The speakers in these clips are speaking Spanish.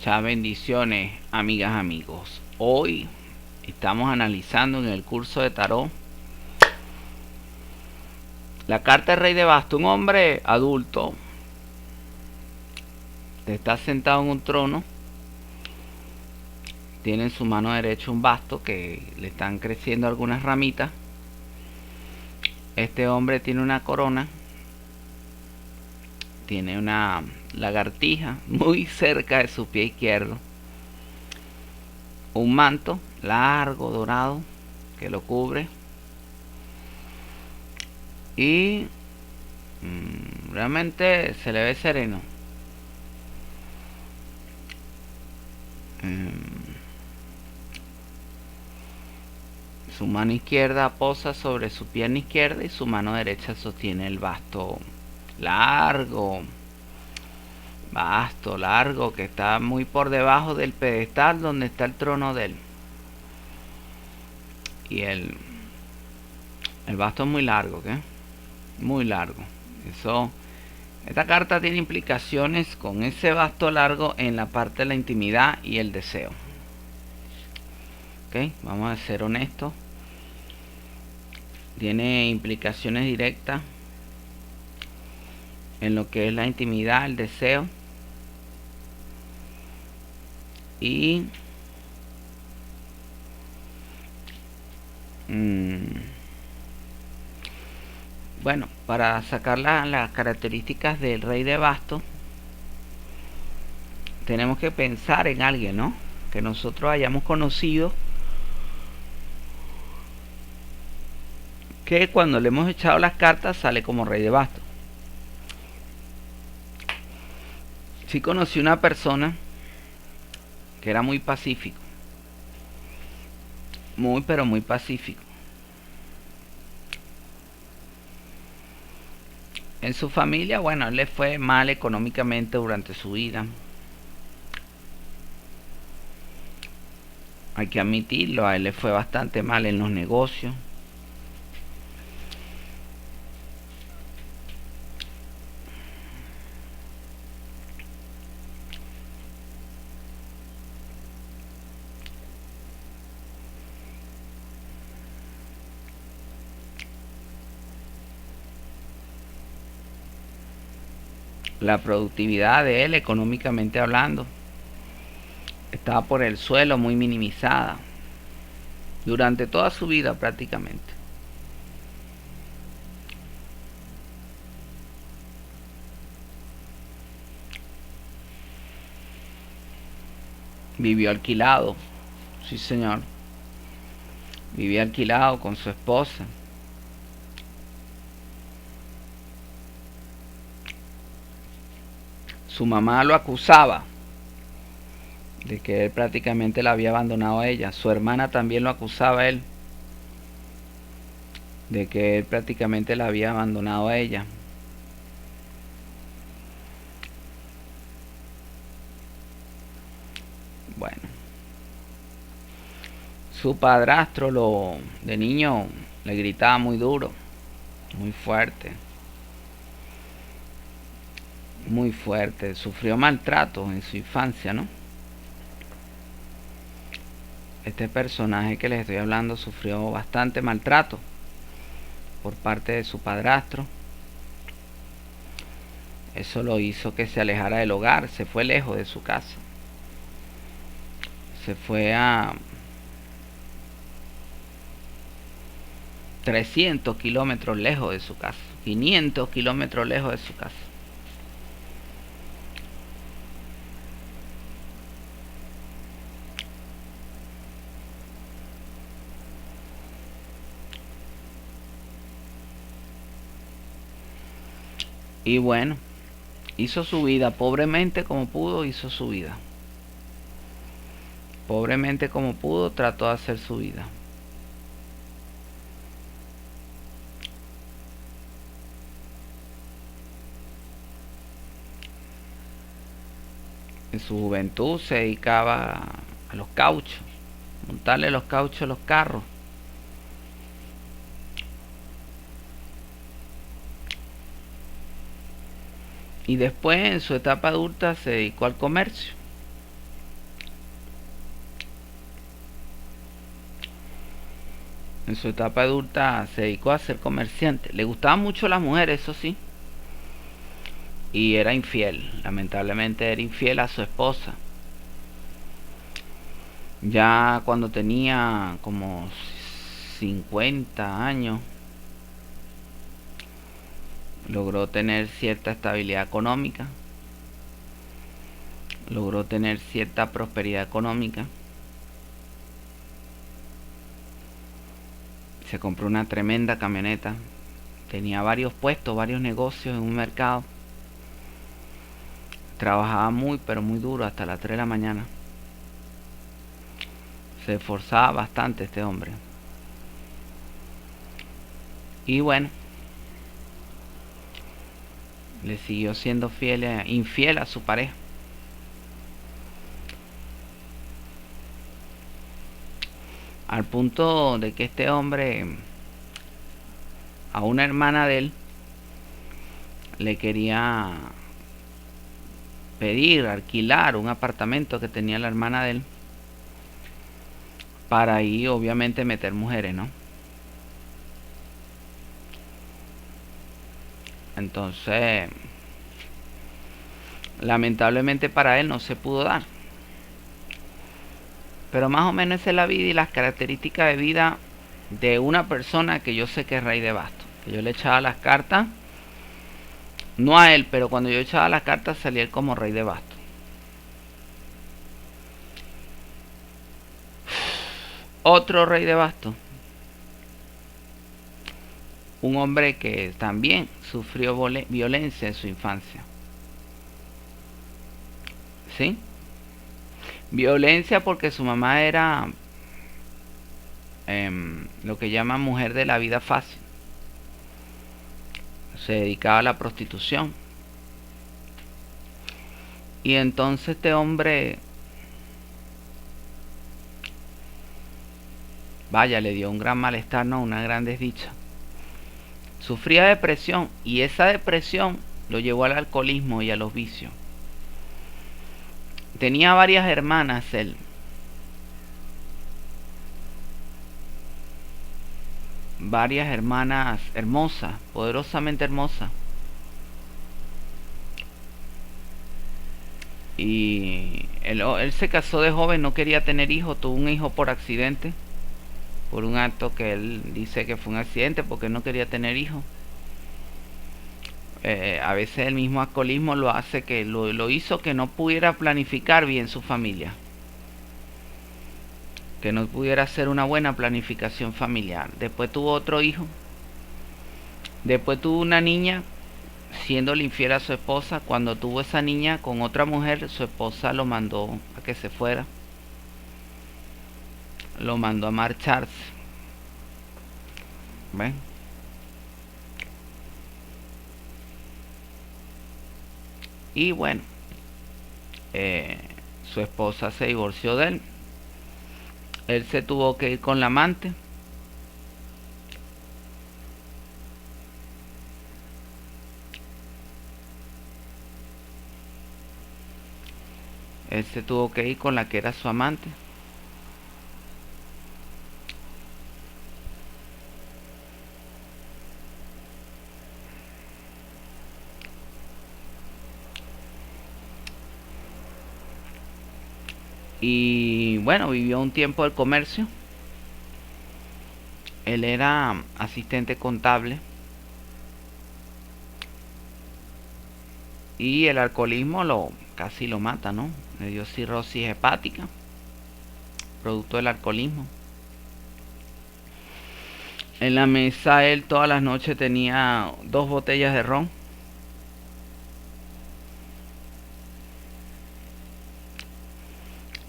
Muchas bendiciones, amigas, amigos. Hoy estamos analizando en el curso de tarot la carta del Rey de Bastos. Un hombre adulto está sentado en un trono. Tiene en su mano derecha un basto que le están creciendo algunas ramitas. Este hombre tiene una corona. Tiene una lagartija muy cerca de su pie izquierdo. Un manto largo, dorado, que lo cubre. Y realmente se le ve sereno. Su mano izquierda posa sobre su pierna izquierda y su mano derecha sostiene el basto largo. Basto largo que está muy por debajo del pedestal donde está el trono de él. Y el basto es muy largo, ¿qué? Muy largo. Esta carta tiene implicaciones con ese basto largo en la parte de la intimidad y el deseo. ¿Ok? Vamos a ser honestos. Tiene implicaciones directas en lo que es la intimidad, el deseo. Y bueno, para sacar las características del Rey de Bastos, tenemos que pensar en alguien, ¿no? Que nosotros hayamos conocido, que cuando le hemos echado las cartas sale como Rey de Bastos. Sí conocí una persona que era muy pacífico, pero muy pacífico. En su familia, bueno, él le fue mal económicamente durante su vida. Hay que admitirlo, a él le fue bastante mal en los negocios. La productividad de él, económicamente hablando, estaba por el suelo, muy minimizada. Durante toda su vida prácticamente. Vivió alquilado, sí señor. Vivía alquilado con su esposa. Su mamá lo acusaba de que él prácticamente la había abandonado a ella. Su hermana también lo acusaba a él de que él prácticamente la había abandonado a ella. Bueno, su padrastro de niño le gritaba muy duro, muy fuerte, muy fuerte. Sufrió maltrato en su infancia, ¿no? Este personaje que les estoy hablando sufrió bastante maltrato por parte de su padrastro. Eso lo hizo que se alejara del hogar, se fue lejos de su casa. Se fue a 300 kilómetros lejos de su casa, 500 kilómetros lejos de su casa. Y bueno, hizo su vida, pobremente como pudo, hizo su vida. Pobremente como pudo, trató de hacer su vida. En su juventud se dedicaba a los cauchos, montarle los cauchos a los carros. Y después, en su etapa adulta, se dedicó al comercio. En su etapa adulta se dedicó a ser comerciante. Le gustaban mucho las mujeres, eso sí. Y era infiel. Lamentablemente era infiel a su esposa. Ya cuando tenía como 50 años, logró tener cierta estabilidad económica. Logró tener cierta prosperidad económica. Se compró una tremenda camioneta. Tenía varios puestos, varios negocios en un mercado. Trabajaba muy, pero muy duro hasta las 3 de la mañana. Se esforzaba bastante este hombre. Y bueno, le siguió siendo infiel a su pareja. Al punto de que este hombre, a una hermana de él, le quería pedir alquilar un apartamento que tenía la hermana de él, para ahí obviamente meter mujeres, ¿no? Entonces, lamentablemente para él no se pudo dar. Pero más o menos esa es la vida y las características de vida de una persona que yo sé que es rey de bastos. Que yo le echaba las cartas, no a él, pero cuando yo echaba las cartas salía él como rey de bastos. Otro rey de bastos, un hombre que también sufrió violencia en su infancia. ¿Sí? Violencia porque su mamá era lo que llaman mujer de la vida fácil. Se dedicaba a la prostitución. Y entonces este hombre, vaya, le dio un gran malestar, no, una gran desdicha. Sufría depresión y esa depresión lo llevó al alcoholismo y a los vicios. Tenía varias hermanas él. Varias hermanas hermosas, poderosamente hermosas. Y él se casó de joven, no quería tener hijos, tuvo un hijo por accidente, por un acto que él dice que fue un accidente porque no quería tener hijos. A veces el mismo alcoholismo lo hace que lo hizo que no pudiera planificar bien su familia, que no pudiera hacer una buena planificación familiar. Después tuvo otro hijo, después tuvo una niña, siendo infiel a su esposa. Cuando tuvo esa niña con otra mujer, su esposa lo mandó a que se fuera, lo mandó a marcharse. ¿Ven? Y bueno, su esposa se divorció de él. Él se tuvo que ir con la amante. Él se tuvo que ir con la que era su amante. Y bueno, vivió un tiempo del comercio. Él era asistente contable. Y el alcoholismo casi lo mata, ¿no? Le dio cirrosis hepática, producto del alcoholismo. En la mesa él todas las noches tenía 2 botellas de ron.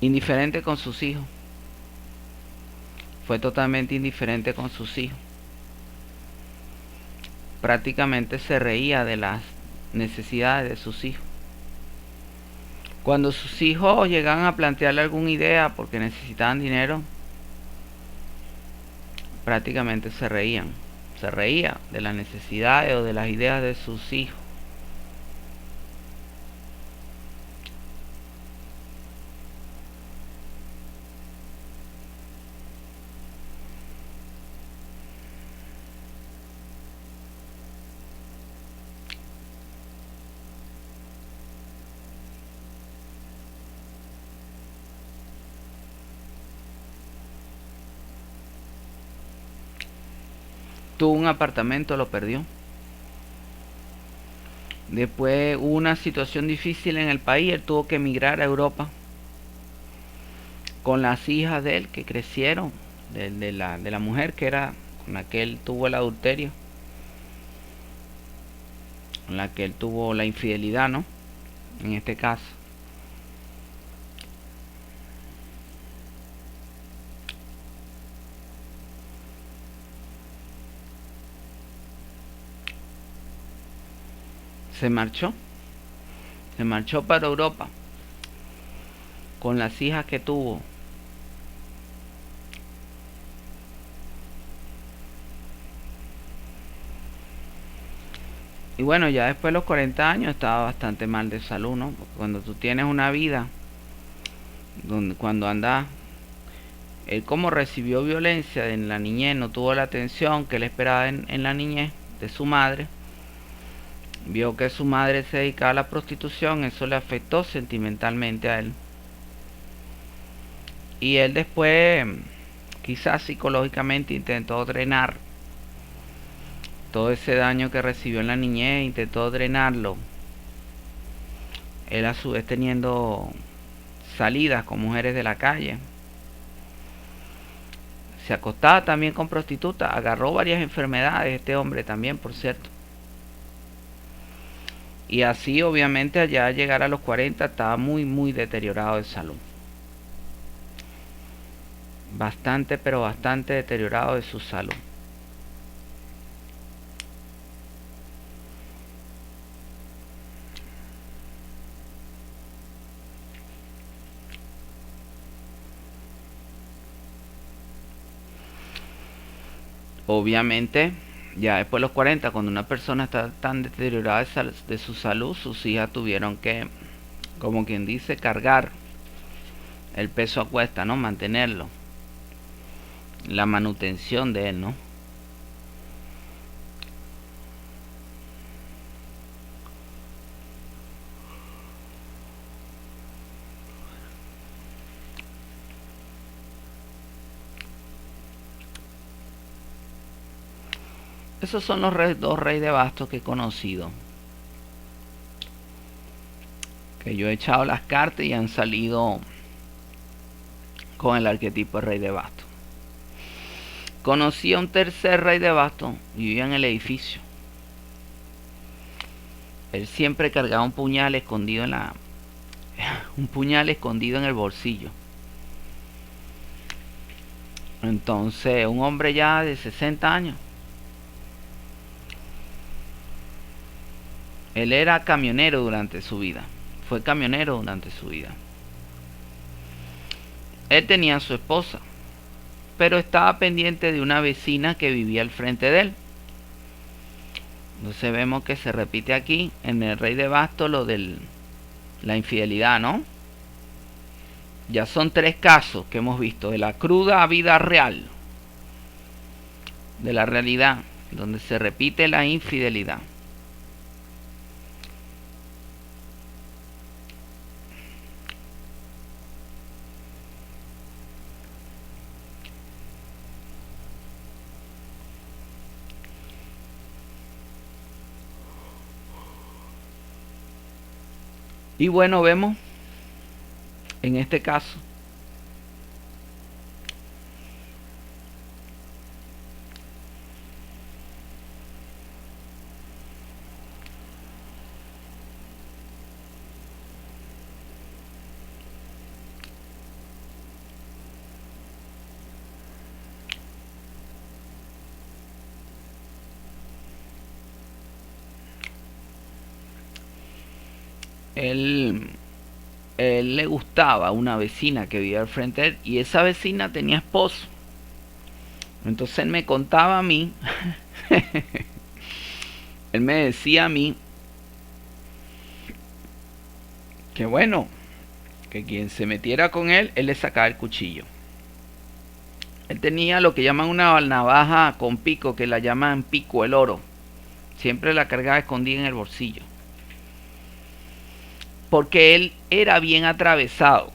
Indiferente con sus hijos. Fue totalmente indiferente con sus hijos. Prácticamente se reía de las necesidades de sus hijos. Cuando sus hijos llegaban a plantearle alguna idea porque necesitaban dinero, prácticamente se reían. Se reía de las necesidades o de las ideas de sus hijos. Tuvo un apartamento, lo perdió. Después hubo una situación difícil en el país, él tuvo que emigrar a Europa con las hijas de él que crecieron, de la mujer que era con la que él tuvo el adulterio, con la que él tuvo la infidelidad, ¿no? En este caso. Se marchó. Se marchó para Europa con las hijas que tuvo. Y bueno, ya después de los 40 años estaba bastante mal de salud, ¿no? Porque cuando tú tienes una vida donde cuando andas, él como recibió violencia en la niñez, no tuvo la atención que él esperaba en la niñez de su madre, vio que su madre se dedicaba a la prostitución, eso le afectó sentimentalmente a él. Y él después, quizás psicológicamente, intentó drenar todo ese daño que recibió en la niñez, intentó drenarlo. Él a su vez teniendo salidas con mujeres de la calle. Se acostaba también con prostitutas, agarró varias enfermedades este hombre también, por cierto. Y así obviamente allá al llegar a los 40 estaba muy deteriorado de salud. Bastante, pero bastante deteriorado de su salud. Obviamente, ya después de los 40, cuando una persona está tan deteriorada de su salud, sus hijas tuvieron que, como quien dice, cargar el peso a cuesta, ¿no? Mantenerlo. La manutención de él, ¿no? Esos son los dos reyes de bastos que he conocido. Que yo he echado las cartas y han salido con el arquetipo de rey de bastos. Conocí a un tercer rey de bastos y vivía en el edificio. Él siempre cargaba un puñal escondido en el bolsillo. Entonces, un hombre ya de 60 años. Él era camionero durante su vida. Fue camionero durante su vida. Él tenía a su esposa, pero estaba pendiente de una vecina que vivía al frente de él. Entonces vemos que se repite aquí en el rey de bastos lo de la infidelidad, ¿no? Ya son 3 casos que hemos visto de la cruda vida real, de la realidad, donde se repite la infidelidad. Y bueno, vemos en este caso él le gustaba a una vecina que vivía al frente de él y esa vecina tenía esposo. Entonces él me contaba a mí, él me decía a mí que bueno, que quien se metiera con él le sacaba el cuchillo. Él tenía lo que llaman una navaja con pico, que la llaman pico el oro. Siempre la cargaba escondida en el bolsillo. Porque él era bien atravesado.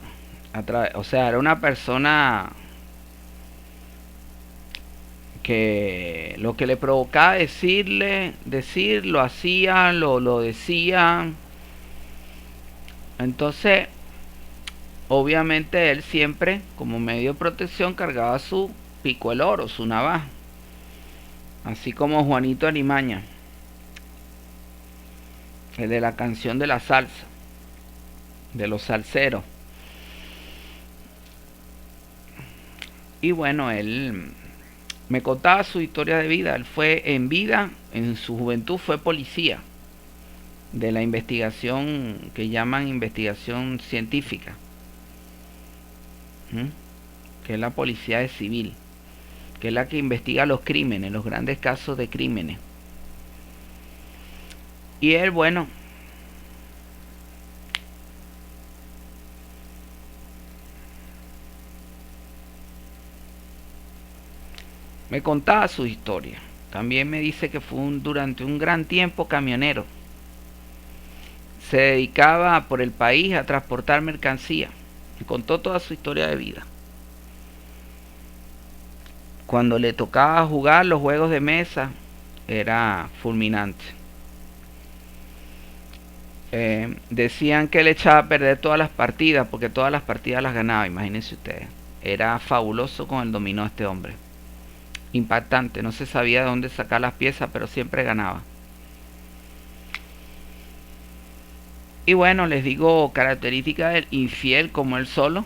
O sea, era una persona que lo que le provocaba lo hacía, lo decía. Entonces, obviamente él siempre, como medio de protección, cargaba su pico el oro, su navaja. Así como Juanito Alimaña, el de la canción de la salsa, de los salseros. Y bueno, él me contaba su historia de vida. Él fue en vida, en su juventud fue policía de la investigación que llaman investigación científica, que es la policía de civil, que es la que investiga los crímenes, los grandes casos de crímenes. Y él, bueno, me contaba su historia. También me dice que fue durante un gran tiempo camionero. Se dedicaba por el país a transportar mercancía. Me contó toda su historia de vida. Cuando le tocaba jugar los juegos de mesa, era fulminante. Decían que él echaba a perder todas las partidas, porque todas las partidas las ganaba, imagínense ustedes. Era fabuloso con el dominó este hombre. Impactante, no se sabía de dónde sacar las piezas, pero siempre ganaba. Y bueno, les digo, característica del infiel como él solo.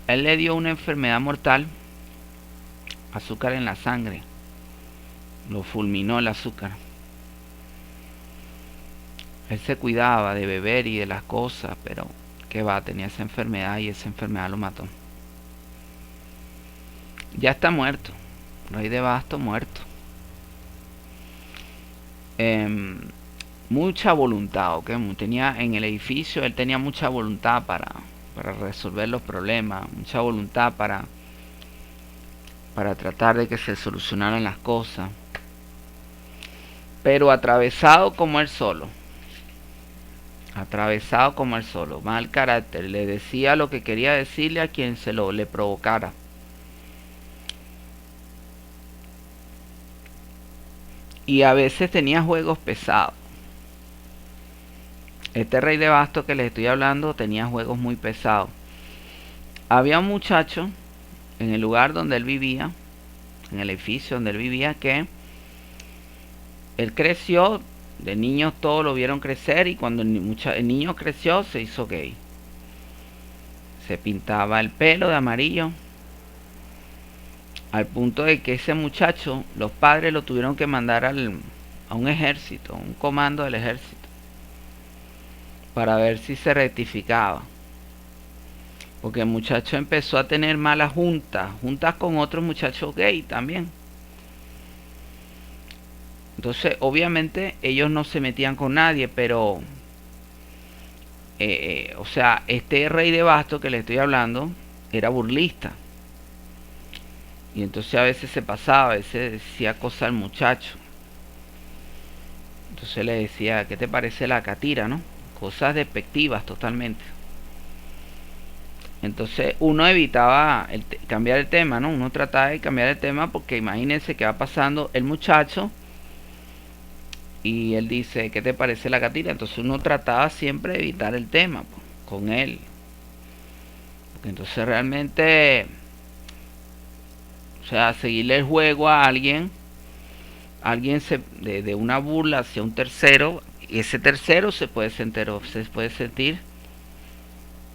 Él le dio una enfermedad mortal, azúcar en la sangre. Lo fulminó el azúcar. Él se cuidaba de beber y de las cosas, pero que va, tenía esa enfermedad y esa enfermedad lo mató. Ya está muerto. Rey de Bastos muerto. Mucha voluntad, ¿ok? Tenía en el edificio, él tenía mucha voluntad para resolver los problemas, mucha voluntad para tratar de que se solucionaran las cosas, pero atravesado como él solo, mal carácter, le decía lo que quería decirle a quien se lo le provocara. Y a veces tenía juegos pesados. Este rey de bastos que les estoy hablando tenía juegos muy pesados. Había un muchacho en el lugar donde él vivía, en el edificio donde él vivía, que él creció, de niños todos lo vieron crecer, y cuando el niño creció se hizo gay. Se pintaba el pelo de amarillo, al punto de que ese muchacho, los padres lo tuvieron que mandar a un ejército, un comando del ejército, para ver si se rectificaba. Porque el muchacho empezó a tener malas juntas con otros muchachos gay también. Entonces, obviamente, ellos no se metían con nadie, pero, o sea, este rey de bastos que le estoy hablando era burlista. Y entonces a veces se pasaba, a veces decía cosas al muchacho. Entonces le decía, ¿qué te parece la catira, no? Cosas despectivas totalmente. Entonces uno evitaba cambiar el tema, ¿no? Uno trataba de cambiar el tema porque imagínense que va pasando el muchacho y él dice, ¿qué te parece la catira? Entonces uno trataba siempre de evitar el tema con él. Porque entonces realmente, o sea, seguirle el juego a alguien de una burla hacia un tercero, y ese tercero se puede sentir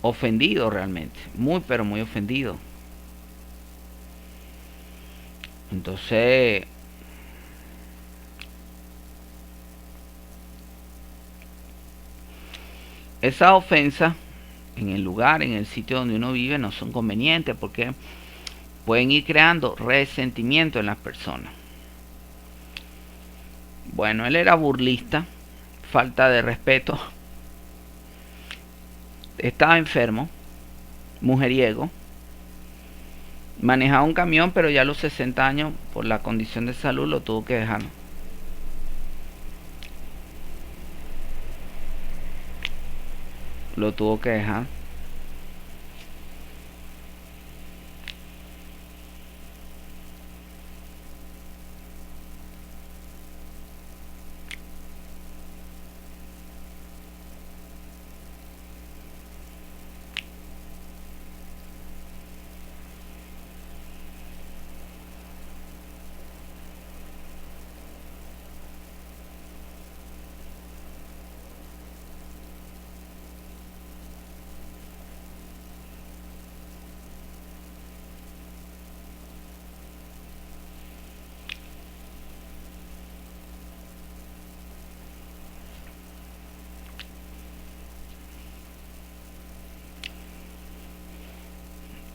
ofendido realmente, muy pero muy ofendido. Entonces, esas ofensas en el lugar, en el sitio donde uno vive, no son convenientes porque pueden ir creando resentimiento en las personas. Bueno, él era burlista, falta de respeto, estaba enfermo, mujeriego, manejaba un camión, pero ya a los 60 años, por la condición de salud, lo tuvo que dejar. Lo tuvo que dejar.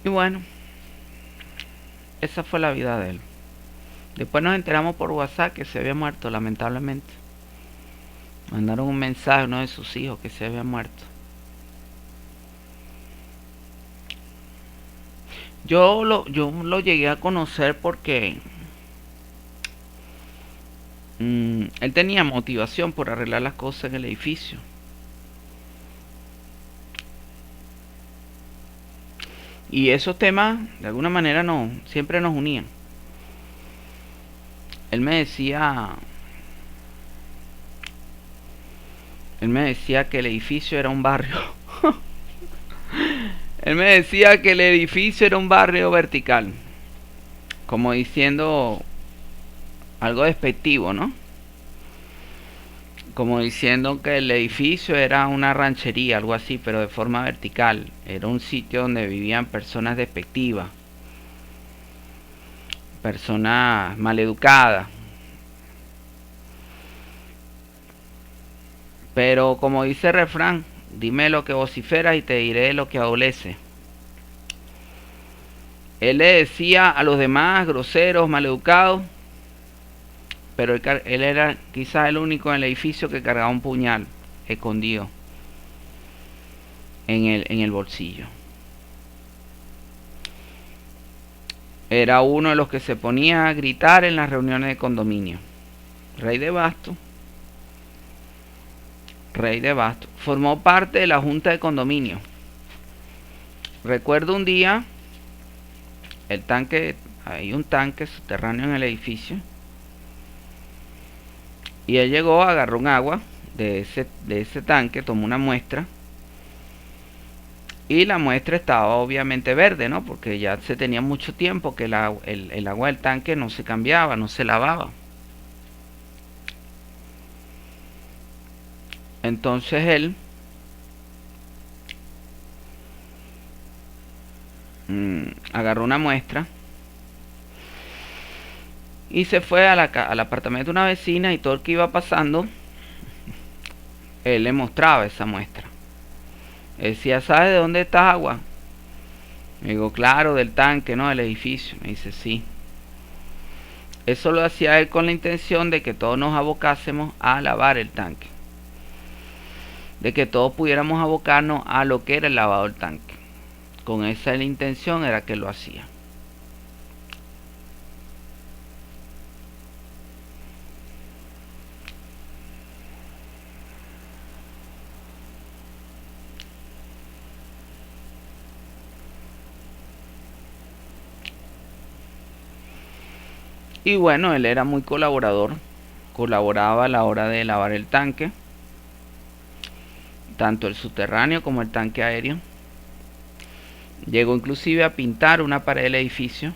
Y bueno, esa fue la vida de él. Después nos enteramos por WhatsApp que se había muerto, lamentablemente. Mandaron un mensaje a uno de sus hijos que se había muerto. Yo lo llegué a conocer porque él tenía motivación por arreglar las cosas en el edificio. Y esos temas, de alguna manera, no, siempre nos unían. Él me decía, él me decía que el edificio era un barrio. Él me decía que el edificio era un barrio vertical, como diciendo algo despectivo, ¿no? Como diciendo que el edificio era una ranchería, algo así, pero de forma vertical. Era un sitio donde vivían personas despectivas, personas maleducadas. Pero como dice el refrán, dime lo que vociferas y te diré lo que adolece. Él le decía a los demás groseros, maleducados, pero él era quizás el único en el edificio que cargaba un puñal escondido en el bolsillo. Era uno de los que se ponía a gritar en las reuniones de condominio. Rey de Basto. Rey de Basto. Formó parte de la junta de condominio. Recuerdo un día, hay un tanque subterráneo en el edificio. Y él llegó, agarró un agua de ese tanque, tomó una muestra. Y la muestra estaba obviamente verde, ¿no? Porque ya se tenía mucho tiempo que el agua del tanque no se cambiaba, no se lavaba. Entonces él agarró una muestra y se fue al apartamento de una vecina, y todo el que iba pasando, él le mostraba esa muestra. Él decía, ¿sabes de dónde está agua? Me digo, claro, del tanque, ¿no? Del edificio. Me dice, sí. Eso lo hacía él con la intención de que todos nos abocásemos a lavar el tanque. De que todos pudiéramos abocarnos a lo que era el lavado del tanque. Con esa intención era que lo hacía. Y bueno, él era muy colaborador. Colaboraba a la hora de lavar el tanque, tanto el subterráneo como el tanque aéreo. Llegó inclusive a pintar una pared del edificio.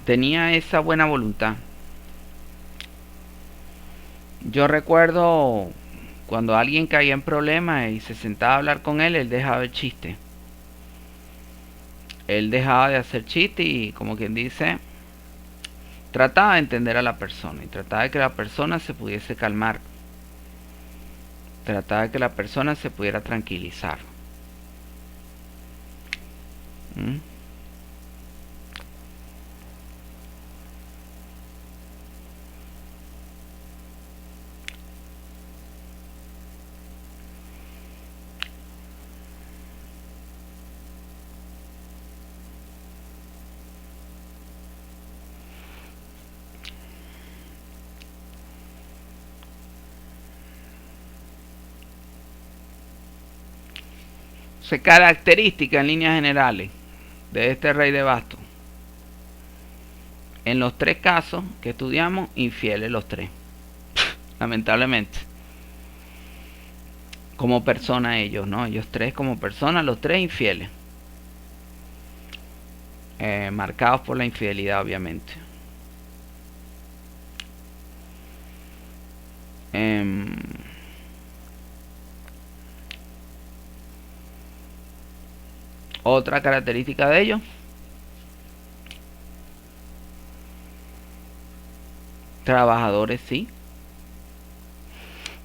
Tenía esa buena voluntad. Yo recuerdo cuando alguien caía en problemas y se sentaba a hablar con él dejaba el chiste. Él dejaba de hacer chiste y, como quien dice, trataba de entender a la persona y trataba de que la persona se pudiese calmar. Trataba de que la persona se pudiera tranquilizar. ¿Mm? Característica en líneas generales de este rey de bastos. En los tres casos que estudiamos, infieles los tres. Lamentablemente. Como persona ellos, ¿no? Ellos tres como personas, los tres infieles. Marcados por la infidelidad, obviamente. Otra característica de ellos: trabajadores, sí.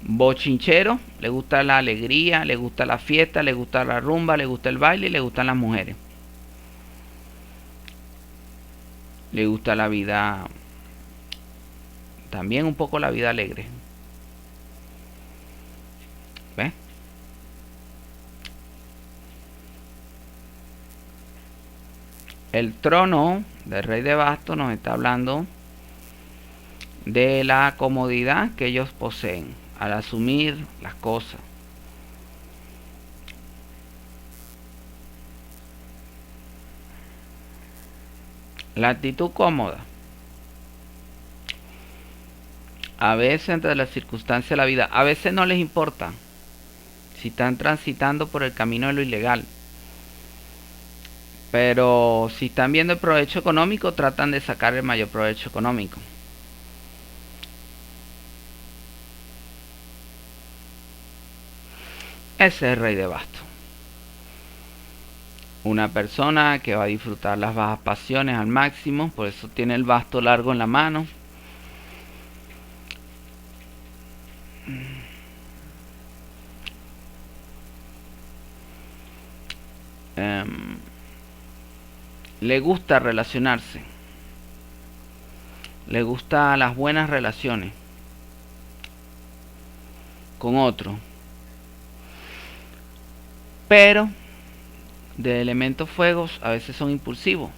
Bochinchero, le gusta la alegría, le gusta la fiesta, le gusta la rumba, le gusta el baile y le gustan las mujeres. Le gusta la vida, también un poco la vida alegre. ¿Ves? El trono del rey de bastos nos está hablando de la comodidad que ellos poseen al asumir las cosas. La actitud cómoda. A veces entre las circunstancias de la vida, a veces no les importa si están transitando por el camino de lo ilegal. Pero si están viendo el provecho económico, tratan de sacar el mayor provecho económico. Ese es el rey de bastos. Una persona que va a disfrutar las bajas pasiones al máximo, por eso tiene el basto largo en la mano. Le gusta relacionarse. Le gusta las buenas relaciones con otros. Pero de elementos fuegos a veces son impulsivos.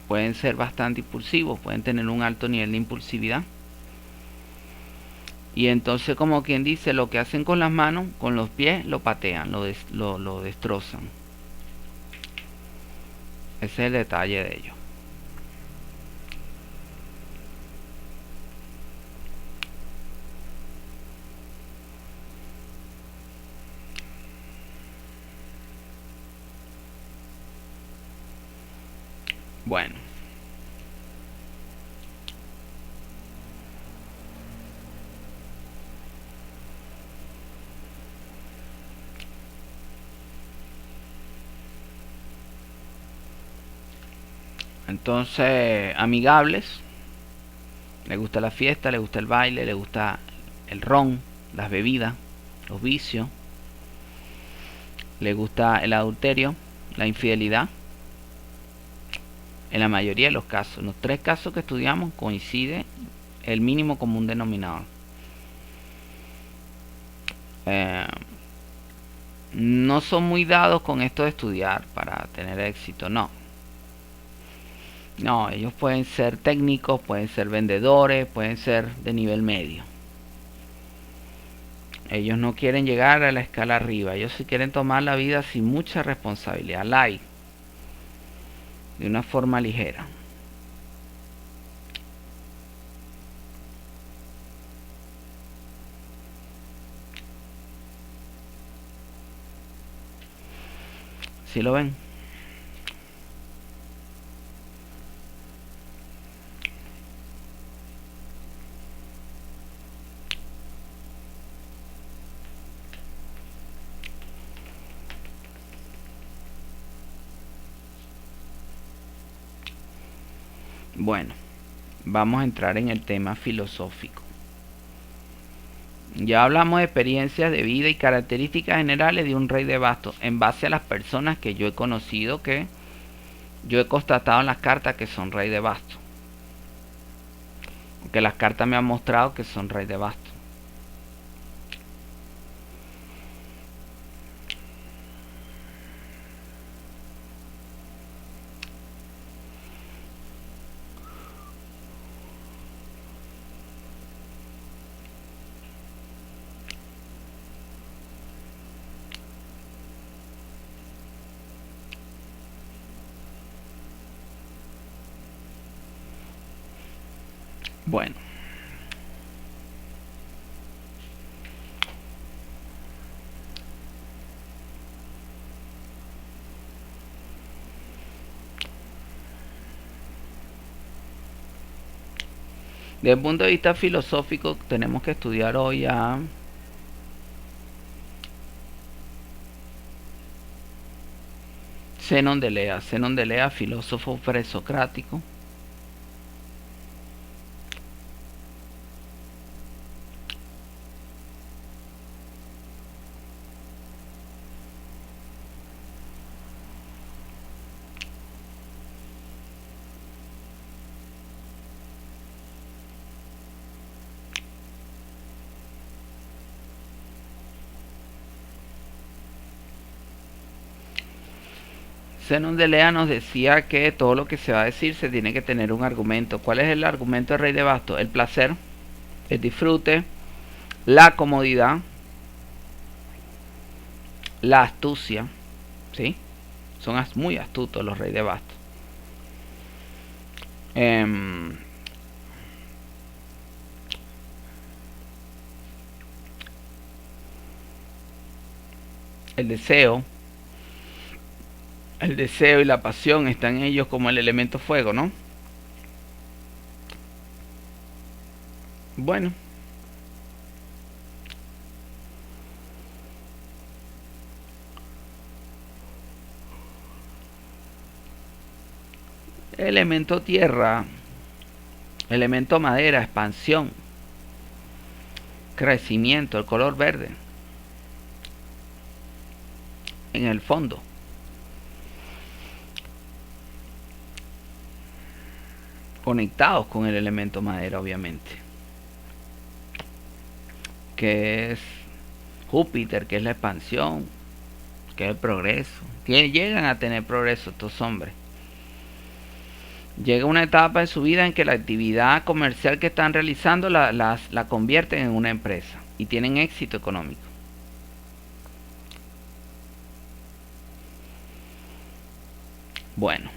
Pueden ser bastante impulsivos, pueden tener un alto nivel de impulsividad. Y entonces, como quien dice, lo que hacen con las manos, con los pies, lo patean, lo destrozan. Ese es el detalle de ello. Bueno. Entonces, amigables. Le gusta la fiesta, le gusta el baile, le gusta el ron, las bebidas, los vicios. Le gusta el adulterio, la infidelidad. En la mayoría de los casos, en los 3 casos que estudiamos, coincide el mínimo común denominador. No son muy dados con esto de estudiar para tener éxito, no. No, ellos pueden ser técnicos, pueden ser vendedores, pueden ser de nivel medio. Ellos no quieren llegar a la escala arriba, ellos sí quieren tomar la vida sin mucha responsabilidad, light, de una forma ligera. ¿Sí lo ven? Bueno, vamos a entrar en el tema filosófico. Ya hablamos de experiencias de vida y características generales de un rey de bastos en base a las personas que yo he conocido, que yo he constatado en las cartas que son rey de bastos. Que las cartas me han mostrado que son rey de bastos. Bueno. Desde el punto de vista filosófico, tenemos que estudiar hoy a Zenón de Lea. Zenón de Lea, filósofo presocrático. Zenón de Elea nos decía que todo lo que se va a decir se tiene que tener un argumento. ¿Cuál es el argumento del rey de bastos? El placer, el disfrute, la comodidad, la astucia, ¿sí? Son muy astutos los reyes de bastos. El deseo y la pasión están en ellos como el elemento fuego, ¿no? Bueno, elemento tierra, elemento madera, expansión, crecimiento, el color verde en el fondo. Conectados con el elemento madera, obviamente, que es Júpiter, que es la expansión, que es el progreso. Llegan a tener progreso estos hombres. Llega una etapa en su vida en que la actividad comercial que están realizando la convierten en una empresa y tienen éxito económico. Bueno,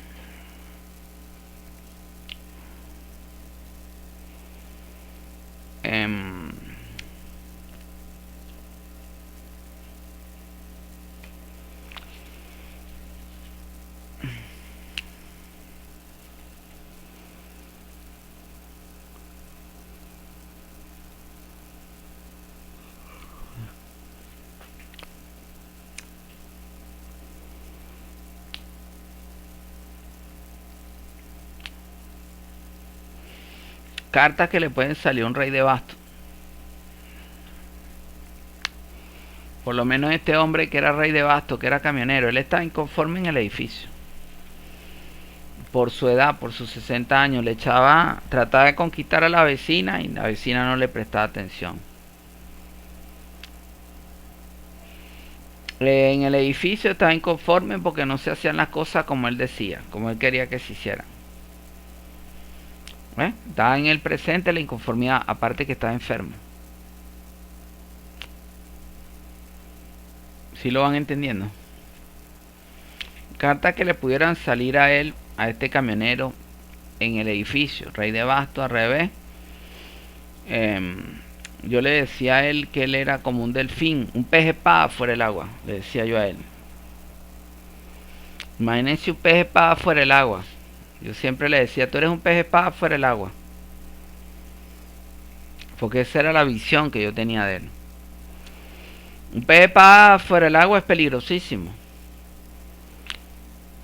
cartas que le pueden salir a un rey de bastos. Por lo menos este hombre que era rey de bastos, que era camionero, él estaba inconforme en el edificio. Por su edad, por sus 60 años, trataba de conquistar a la vecina y la vecina no le prestaba atención. En el edificio estaba inconforme porque no se hacían las cosas como él decía, como él quería que se hicieran. Estaba en el presente la inconformidad, aparte que estaba enfermo. ¿Sí lo van entendiendo? Cartas que le pudieran salir a él, a este camionero, en el edificio, rey de bastos al revés. Yo le decía a él que él era como un delfín, un pez espada fuera del agua, le decía yo a él. Imagínense un pez espada fuera del agua. Yo siempre le decía, tú eres un pez espada fuera del agua. Porque esa era la visión que yo tenía de él. Un pez espada fuera del agua es peligrosísimo.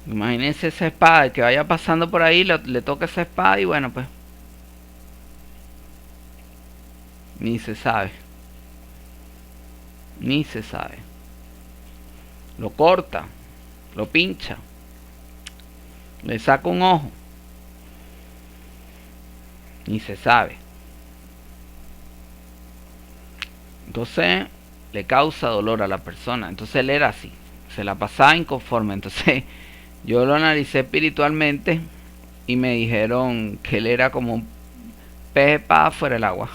Imagínense esa espada, el que vaya pasando por ahí le toca esa espada y bueno, pues ni se sabe. Ni se sabe. Lo corta, lo pincha, le saca un ojo. Ni se sabe. Entonces le causa dolor a la persona. Entonces él era así, se la pasaba inconforme. Entonces yo lo analicé espiritualmente y me dijeron que él era como un pez espada fuera del agua.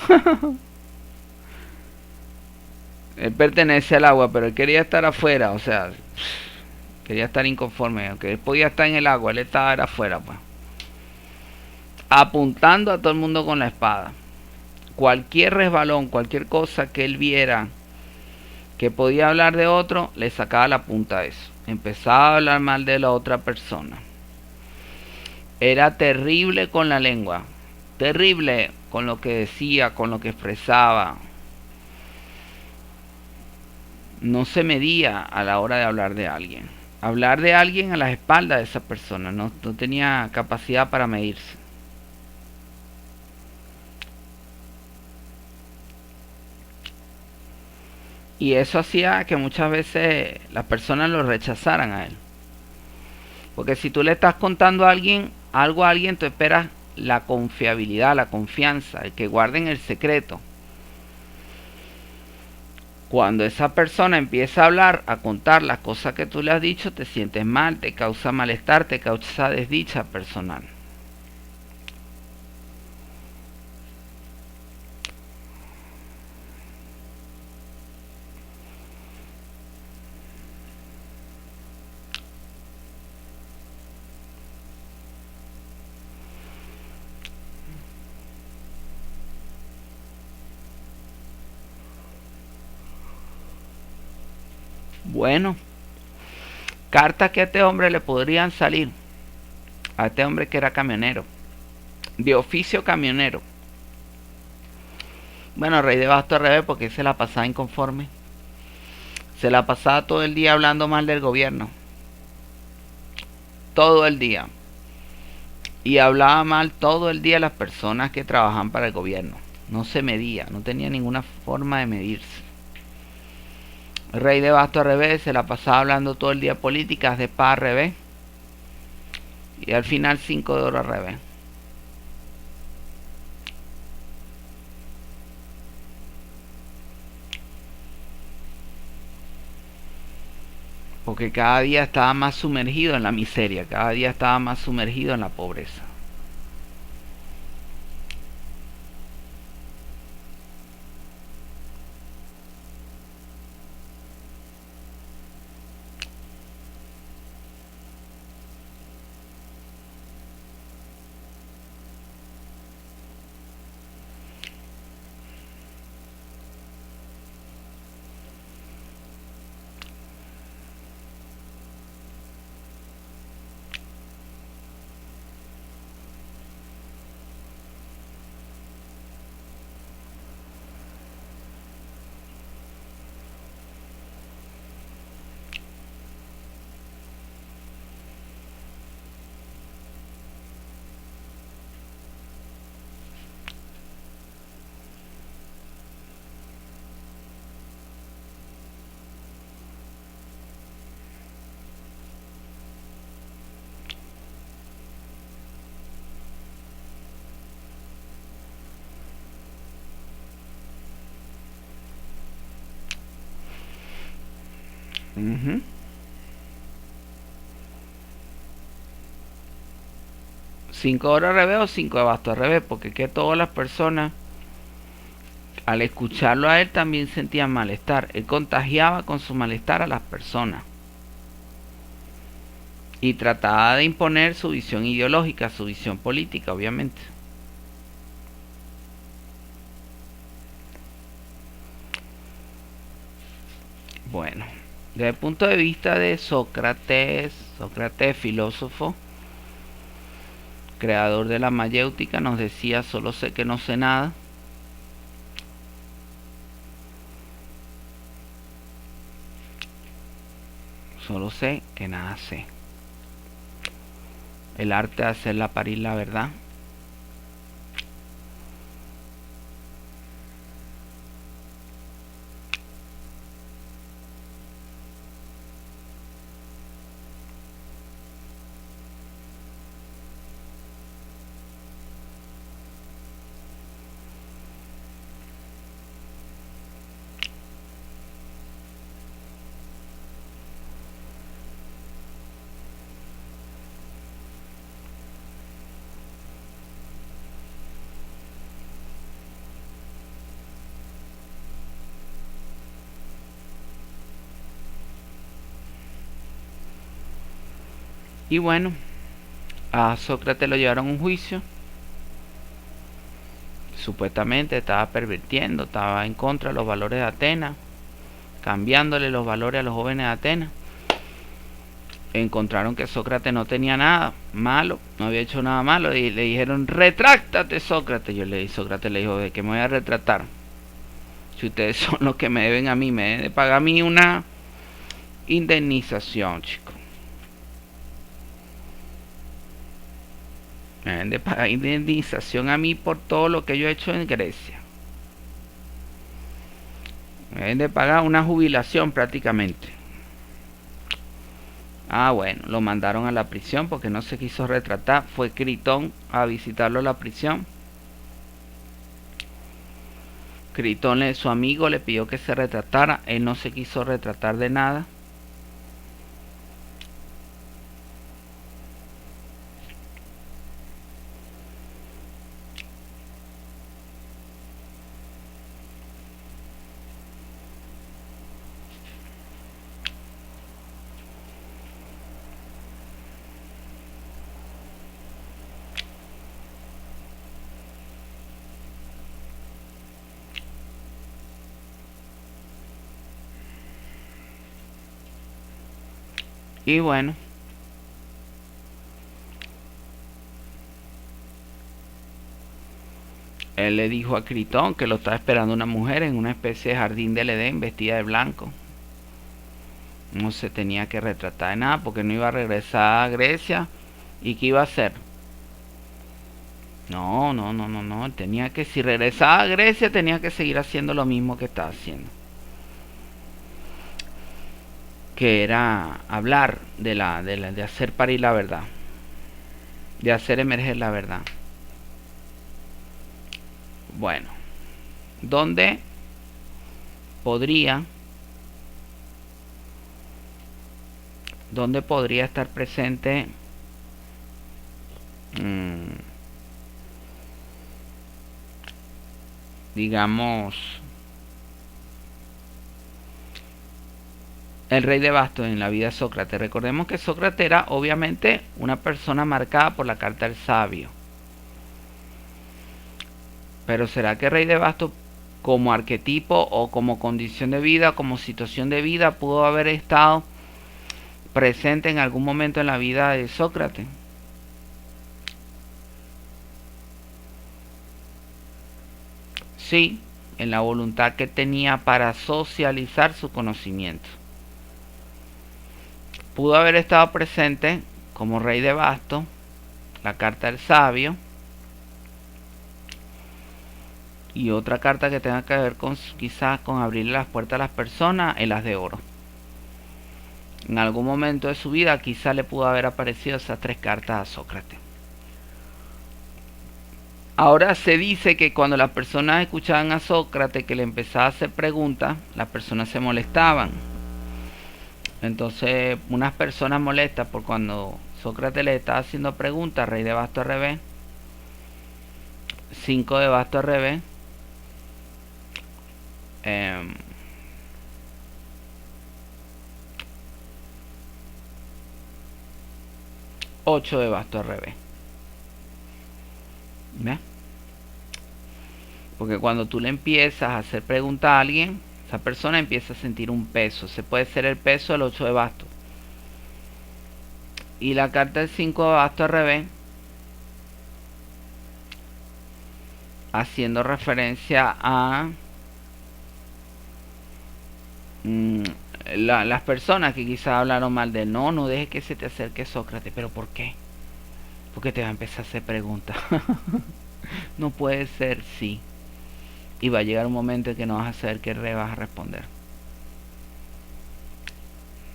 Él pertenece al agua, pero él quería estar afuera, o sea, quería estar inconforme, aunque él podía estar en el agua, él estaba afuera, pues. Apuntando a todo el mundo con la espada. Cualquier resbalón, cualquier cosa que él viera que podía hablar de otro, le sacaba la punta a eso. Empezaba a hablar mal de la otra persona. Era terrible con la lengua, terrible con lo que decía, con lo que expresaba. No se medía a la hora de hablar de alguien. Hablar de alguien a las espaldas de esa persona. No tenía capacidad para medirse. Y eso hacía que muchas veces las personas lo rechazaran a él. Porque si tú le estás contando a alguien, algo a alguien, tú esperas la confiabilidad, la confianza, el que guarden el secreto. Cuando esa persona empieza a hablar, a contar las cosas que tú le has dicho, te sientes mal, te causa malestar, te causa desdicha personal. Bueno, cartas que a este hombre le podrían salir, a este hombre que era camionero, de oficio camionero. Bueno, rey de bastos al revés, porque se la pasaba inconforme. Se la pasaba todo el día hablando mal del gobierno. Todo el día. Y hablaba mal todo el día las personas que trabajan para el gobierno. No se medía, no tenía ninguna forma de medirse. El rey de bastos al revés se la pasaba hablando todo el día políticas de espada al revés. Y al final 5 de oro al revés. Porque cada día estaba más sumergido en la miseria, cada día estaba más sumergido en la pobreza. Uh-huh. 5 horas al revés o 5 de bastos al revés, porque que todas las personas al escucharlo a él también sentían malestar. Él contagiaba con su malestar a las personas y trataba de imponer su visión ideológica, su visión política, obviamente. Bueno, desde el punto de vista de Sócrates, filósofo, creador de la mayéutica, nos decía: solo sé que no sé nada. Solo sé que nada sé. El arte de hacerla parir la verdad. Y bueno, a Sócrates lo llevaron a un juicio. Supuestamente estaba pervirtiendo, estaba en contra de los valores de Atenas, cambiándole los valores a los jóvenes de Atenas. Encontraron que Sócrates no tenía nada malo, no había hecho nada malo, y le dijeron: retráctate, Sócrates. Sócrates le dijo: ¿de qué me voy a retratar? Si ustedes son los que me deben a mí, me deben de pagar a mí una indemnización, chicos. Me deben de pagar indemnización a mí por todo lo que yo he hecho en Grecia. Me deben de pagar una jubilación prácticamente. Ah, bueno, lo mandaron a la prisión porque no se quiso retratar. Fue Critón a visitarlo a la prisión. Critón, su amigo, le pidió que se retratara. Él no se quiso retratar de nada. Y bueno, él le dijo a Critón que lo estaba esperando una mujer en una especie de jardín del Edén vestida de blanco. No se tenía que retratar de nada porque no iba a regresar a Grecia. ¿Y qué iba a hacer? No. Tenía que, si regresaba a Grecia, tenía que seguir haciendo lo mismo que estaba haciendo. Que era hablar de hacer parir la verdad. De hacer emerger la verdad. Bueno, ¿dónde podría estar presente digamos el rey de bastos en la vida de Sócrates? Recordemos que Sócrates era obviamente una persona marcada por la carta del sabio. Pero ¿será que el rey de bastos como arquetipo o como condición de vida, como situación de vida, pudo haber estado presente en algún momento en la vida de Sócrates? Sí, en la voluntad que tenía para socializar su conocimiento. Pudo haber estado presente como rey de bastos, la carta del sabio, y otra carta que tenga que ver con quizás con abrirle las puertas a las personas, el as de oro. En algún momento de su vida quizás le pudo haber aparecido esas tres cartas a Sócrates. Ahora se dice que cuando las personas escuchaban a Sócrates que le empezaba a hacer preguntas, las personas se molestaban. Entonces unas personas molestas por cuando Sócrates le estaba haciendo preguntas, rey de basto al revés, 5 de basto al revés, 8 de basto al revés. ¿Ves? Porque cuando tú le empiezas a hacer preguntas a alguien, esa persona empieza a sentir un peso. Se puede ser el peso del 8 de basto. Y la carta del 5 de basto al revés, haciendo referencia a las personas que quizás hablaron mal de él. No dejes que se te acerque Sócrates. ¿Pero por qué? Porque te va a empezar a hacer preguntas. No puede ser, sí. Y va a llegar un momento en que no vas a saber qué vas a responder.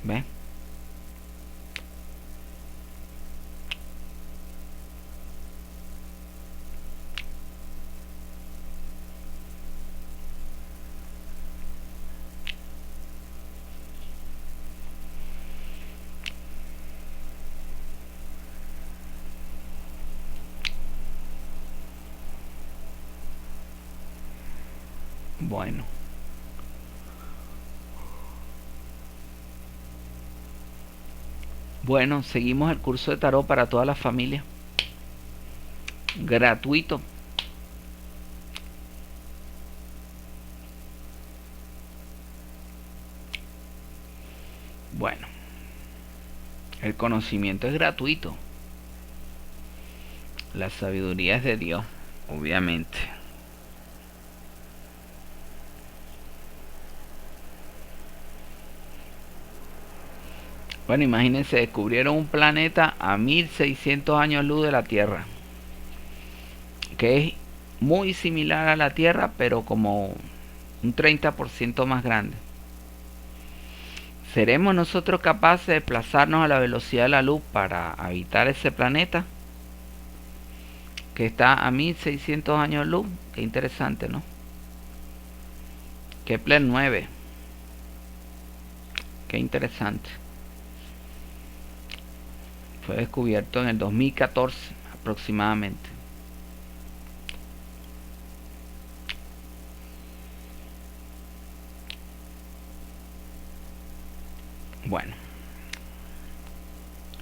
¿Ves? Bueno. Bueno, seguimos el curso de tarot para toda la familia. Gratuito. Bueno, el conocimiento es gratuito. La sabiduría es de Dios, obviamente. Bueno, imagínense, descubrieron un planeta a 1600 años luz de la Tierra, que es muy similar a la Tierra, pero como un 30% más grande. ¿Seremos nosotros capaces de desplazarnos a la velocidad de la luz para habitar ese planeta que está a 1600 años luz? Qué interesante, ¿no? Kepler 9. Qué interesante. Fue descubierto en el 2014 aproximadamente. Bueno,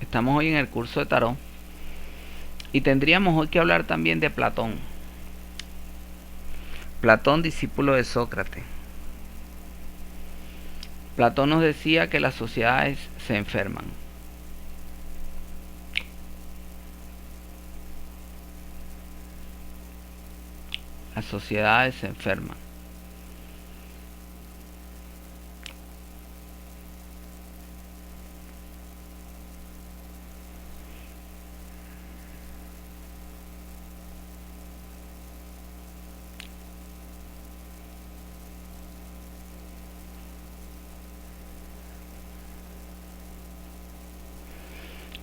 estamos hoy en el curso de tarot y tendríamos hoy que hablar también de Platón. Platón, discípulo de Sócrates. Platón nos decía que las sociedades se enferman. Las sociedades se enferman.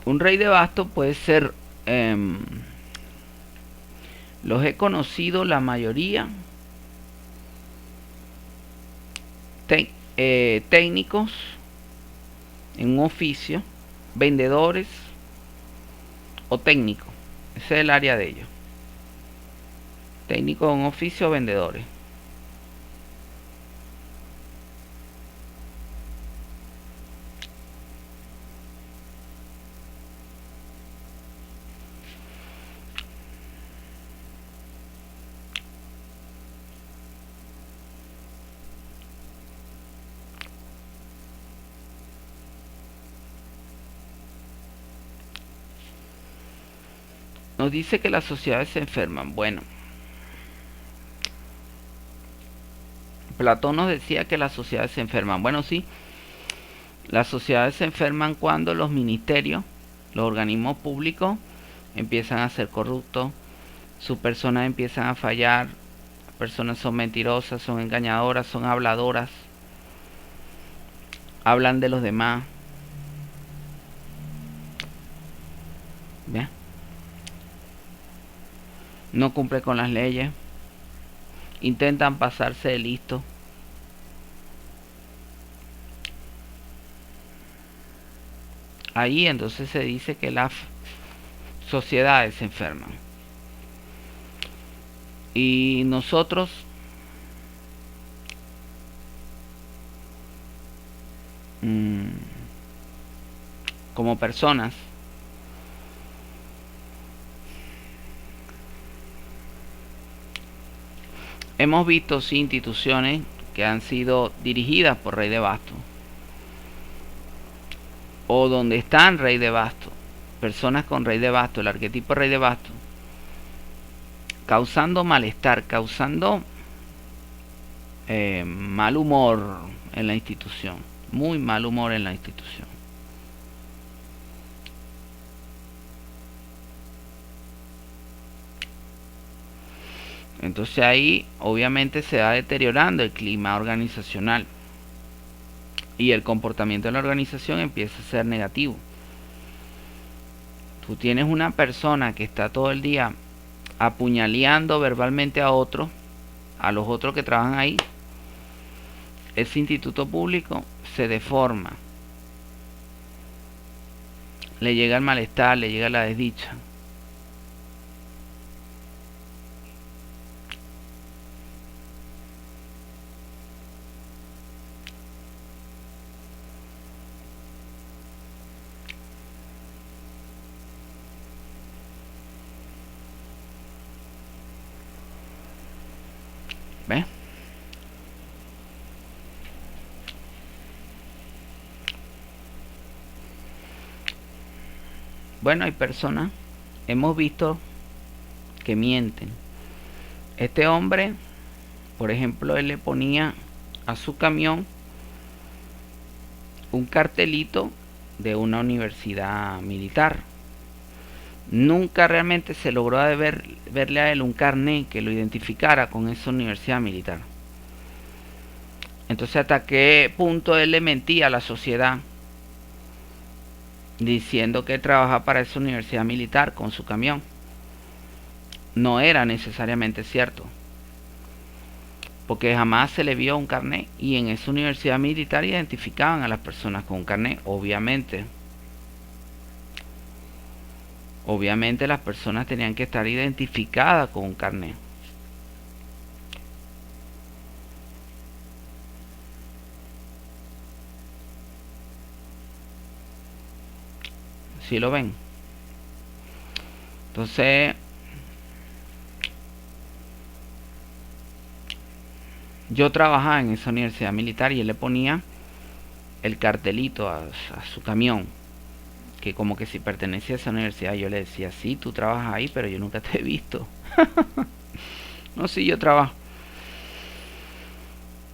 Un rey de bastos puede ser, los he conocido la mayoría, técnicos en un oficio, vendedores o técnicos. Ese es el área de ellos. Técnicos en un oficio o vendedores. Nos dice que las sociedades se enferman. Bueno, Platón nos decía que las sociedades se enferman. Bueno, sí, las sociedades se enferman cuando los ministerios, los organismos públicos empiezan a ser corruptos, sus personas empiezan a fallar, las personas son mentirosas, son engañadoras, son habladoras, hablan de los demás. ¿Bien? No cumplen con las leyes, intentan pasarse de listo. Ahí entonces se dice que las sociedades se enferman. Y nosotros como personas hemos visto sí, instituciones que han sido dirigidas por Rey de Bastos o donde están Rey de Bastos, personas con Rey de Bastos, el arquetipo Rey de Bastos, causando malestar, causando mal humor en la institución, muy mal humor en la institución. Entonces ahí obviamente se va deteriorando el clima organizacional y el comportamiento de la organización empieza a ser negativo. Tú tienes una persona que está todo el día apuñaleando verbalmente a otros, a los otros que trabajan ahí. Ese instituto público se deforma, le llega el malestar, le llega la desdicha. ¿Ves? Bueno, hay personas, hemos visto que mienten. Este hombre, por ejemplo, él le ponía a su camión un cartelito de una universidad militar. Nunca realmente se logró verle a él un carnet que lo identificara con esa universidad militar. Entonces, ¿hasta qué punto él le mentía a la sociedad diciendo que trabajaba para esa universidad militar con su camión? No era necesariamente cierto. porque jamás se le vio un carnet, y en esa universidad militar identificaban a las personas con un carnet. Obviamente las personas tenían que estar identificadas con un carnet. ¿Sí lo ven? Entonces, yo trabajaba en esa universidad militar y él le ponía el cartelito a su camión, que como que si pertenecía a esa universidad. Yo le decía, sí, tú trabajas ahí, pero yo nunca te he visto. No, sí, yo trabajo.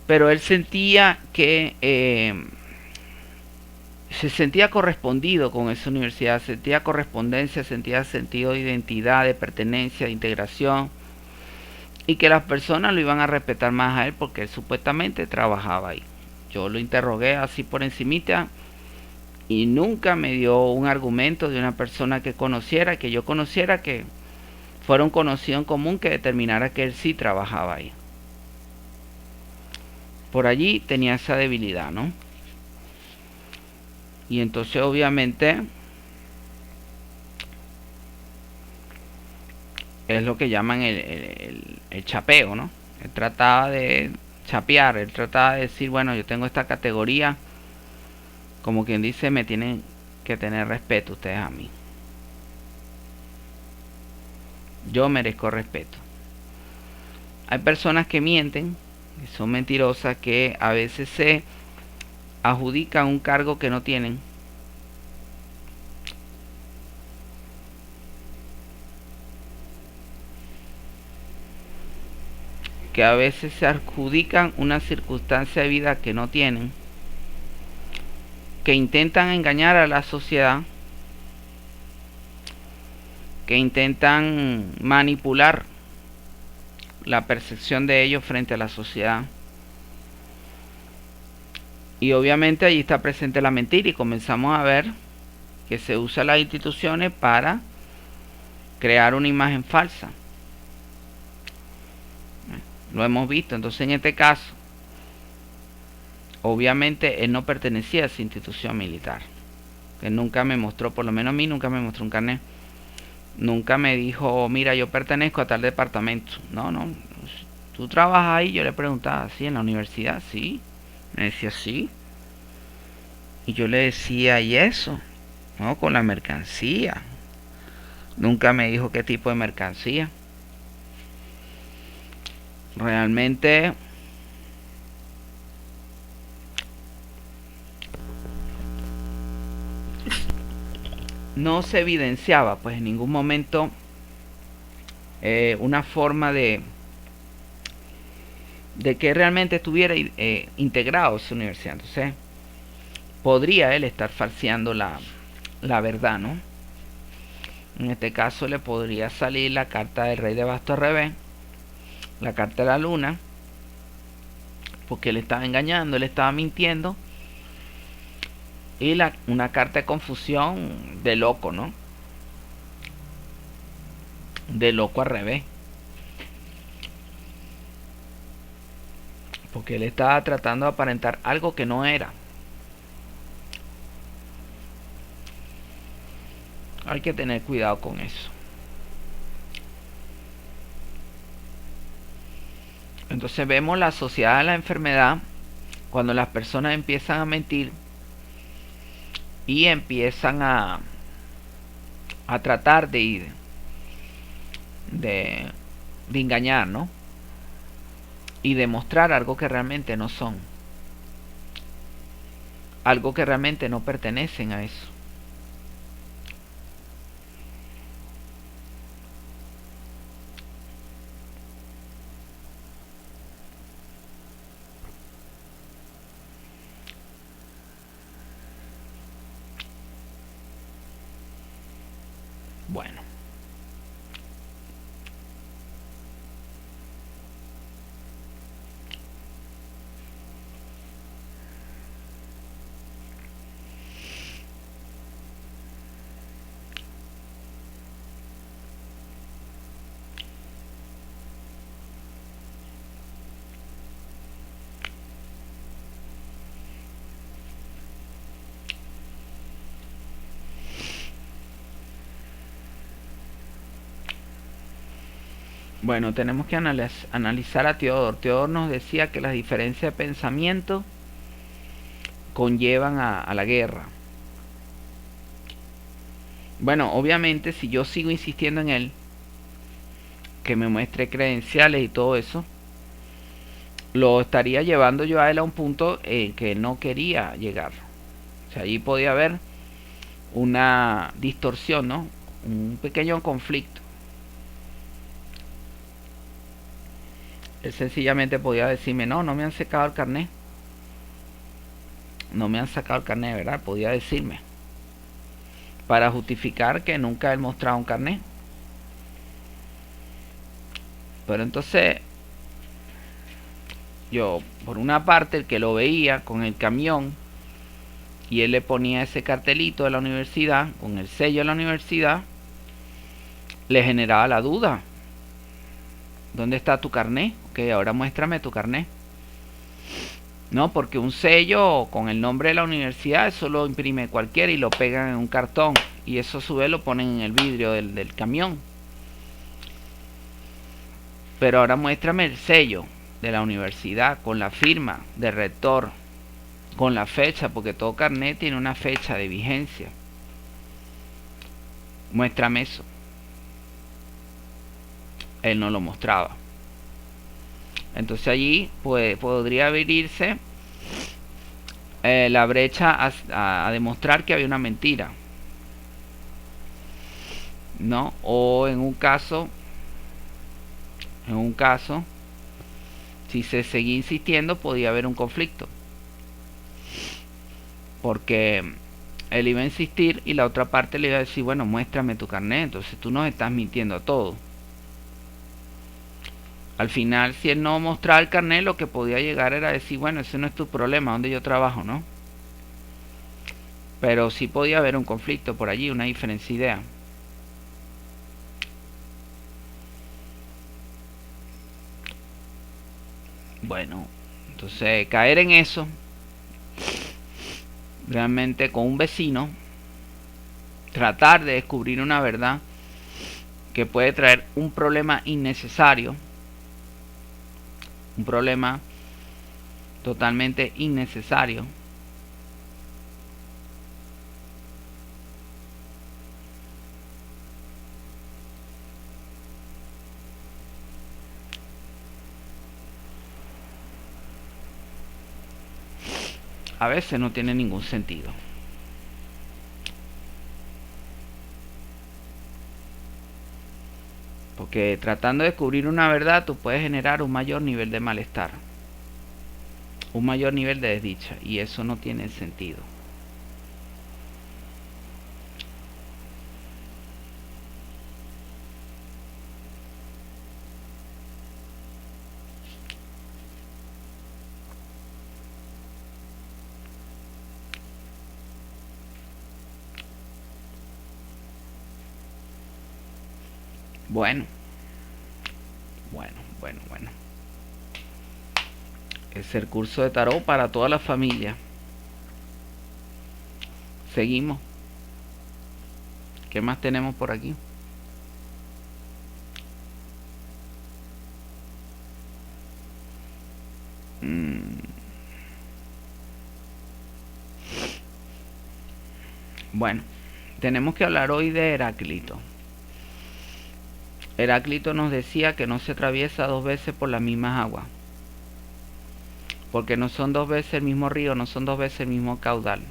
Pero él sentía que se sentía correspondido con esa universidad, sentía correspondencia, sentía sentido de identidad, de pertenencia, de integración, y que las personas lo iban a respetar más a él porque él supuestamente trabajaba ahí. Yo lo interrogué así por encimita y nunca me dio un argumento de una persona que conociera, que yo conociera, que fuera un conocido en común que determinara que él sí trabajaba ahí. Por allí tenía esa debilidad, ¿no? Y entonces obviamente es lo que llaman el chapeo, ¿no? Él trataba de chapear, él trataba de decir, bueno, yo tengo esta categoría, como quien dice, me tienen que tener respeto ustedes a mí. Yo merezco respeto. Hay personas que mienten, que son mentirosas, que a veces se adjudican un cargo que no tienen. Que a veces se adjudican una circunstancia de vida que no tienen, que intentan engañar a la sociedad, que intentan manipular la percepción de ellos frente a la sociedad. Y obviamente allí está presente la mentira y comenzamos a ver que se usa las instituciones para crear una imagen falsa. Lo hemos visto. Entonces en este caso, obviamente él no pertenecía a esa institución militar, que nunca me mostró, por lo menos a mí nunca me mostró un carnet, nunca me dijo, mira, yo pertenezco a tal departamento. No, no, tú trabajas ahí. Yo le preguntaba, ¿sí? En la universidad, sí. Me decía, sí. Y yo le decía, ¿y eso? No, con la mercancía. Nunca me dijo qué tipo de mercancía. Realmente no se evidenciaba pues en ningún momento una forma de que realmente estuviera integrado a su universidad. Entonces podría él estar falseando la verdad, ¿no? En este caso le podría salir la carta del rey de bastos al revés, la carta de la luna, porque él estaba engañando, él estaba mintiendo, y una carta de confusión de loco, ¿no? De loco al revés, porque él estaba tratando de aparentar algo que no era. Hay que tener cuidado con eso. Entonces vemos la sociedad de la enfermedad cuando las personas empiezan a mentir y empiezan a tratar de engañar, ¿no? Y demostrar algo que realmente no son, algo que realmente no pertenecen a eso. Bueno, Bueno, tenemos que analizar a Teodoro. Teodoro nos decía que las diferencias de pensamiento conllevan a la guerra. Bueno, obviamente si yo sigo insistiendo en él, que me muestre credenciales y todo eso, lo estaría llevando yo a él a un punto en que no quería llegar. O sea, allí podía haber una distorsión, ¿no? Un pequeño conflicto. Él sencillamente podía decirme, no, no me han sacado el carnet. No me han sacado el carnet, ¿verdad? Podía decirme. Para justificar que nunca él mostraba un carnet. Pero entonces, yo, por una parte, el que lo veía con el camión, y él le ponía ese cartelito de la universidad, con el sello de la universidad, le generaba la duda. ¿Dónde está tu carnet? Ok, ahora muéstrame tu carnet. No, porque un sello con el nombre de la universidad, eso lo imprime cualquiera y lo pegan en un cartón. Y eso a su vez lo ponen en el vidrio del camión. Pero ahora muéstrame el sello de la universidad con la firma del rector, con la fecha, porque todo carnet tiene una fecha de vigencia. Muéstrame eso. Él no lo mostraba. Entonces allí pues, podría abrirse la brecha a demostrar que había una mentira, ¿no? O en un caso, si se seguía insistiendo, podía haber un conflicto, porque él iba a insistir y la otra parte le iba a decir, bueno, muéstrame tu carnet, entonces tú nos estás mintiendo a todos. Al final, si él no mostraba el carnet, lo que podía llegar era decir, bueno, ese no es tu problema, donde yo trabajo, ¿no? Pero sí podía haber un conflicto por allí, una diferencia de idea. Bueno, entonces caer en eso, realmente con un vecino, tratar de descubrir una verdad que puede traer un problema innecesario, un problema totalmente innecesario. A veces no tiene ningún sentido. Porque tratando de descubrir una verdad, tú puedes generar un mayor nivel de malestar, un mayor nivel de desdicha, y eso no tiene sentido. Bueno. Es el curso de tarot para toda la familia. Seguimos. ¿Qué más tenemos por aquí? Bueno, tenemos que hablar hoy de Heráclito. Heráclito nos decía que no se atraviesa dos veces por las mismas aguas, porque no son dos veces el mismo río, no son dos veces el mismo caudal.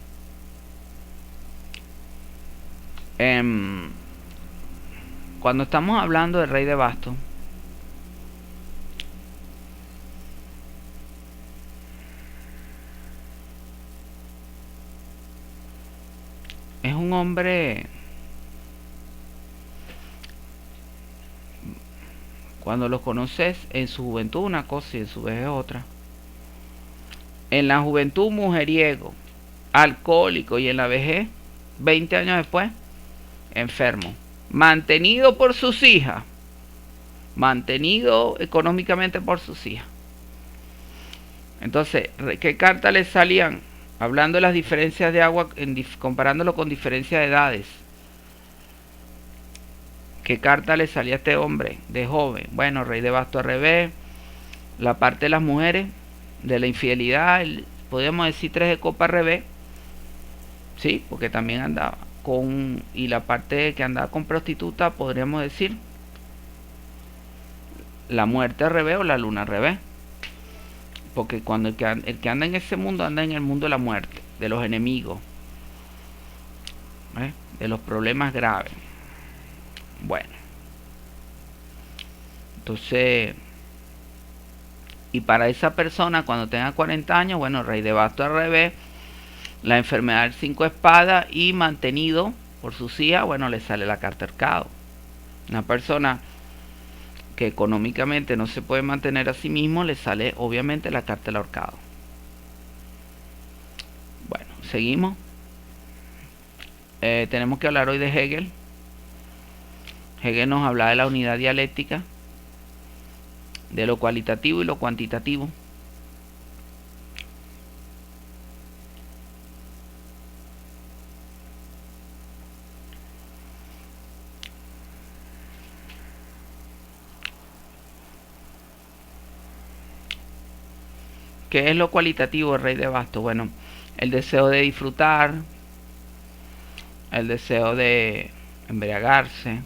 Cuando estamos hablando del rey de bastos, es un hombre, cuando lo conoces en su juventud una cosa y en su vejez otra. En la juventud mujeriego, alcohólico, y en la vejez, 20 años después, enfermo, mantenido por sus hijas, mantenido económicamente por sus hijas. Entonces, ¿qué cartas le salían? Hablando de las diferencias de agua, comparándolo con diferencias de edades. Ok, ¿Qué carta le salía a este hombre de joven? Bueno, rey de bastos al revés. La parte de las mujeres, de la infidelidad, podríamos decir 3 de copa al revés. Sí, porque también andaba con... Y la parte que andaba con prostituta, podríamos decir la muerte al revés o la luna al revés. Porque cuando el que anda en ese mundo, anda en el mundo de la muerte, de los enemigos, de los problemas graves. Bueno, entonces, y para esa persona cuando tenga 40 años, bueno, rey de bastos al revés, la enfermedad del 5 espadas y mantenido por sus hijas, bueno, le sale la carta ahorcado. Una persona que económicamente no se puede mantener a sí mismo, le sale obviamente la carta del ahorcado. Bueno, seguimos. Tenemos que hablar hoy de Hegel. Hegel nos habla de la unidad dialéctica, de lo cualitativo y lo cuantitativo. ¿Qué es lo cualitativo, el rey de bastos? Bueno, el deseo de disfrutar, el deseo de embriagarse,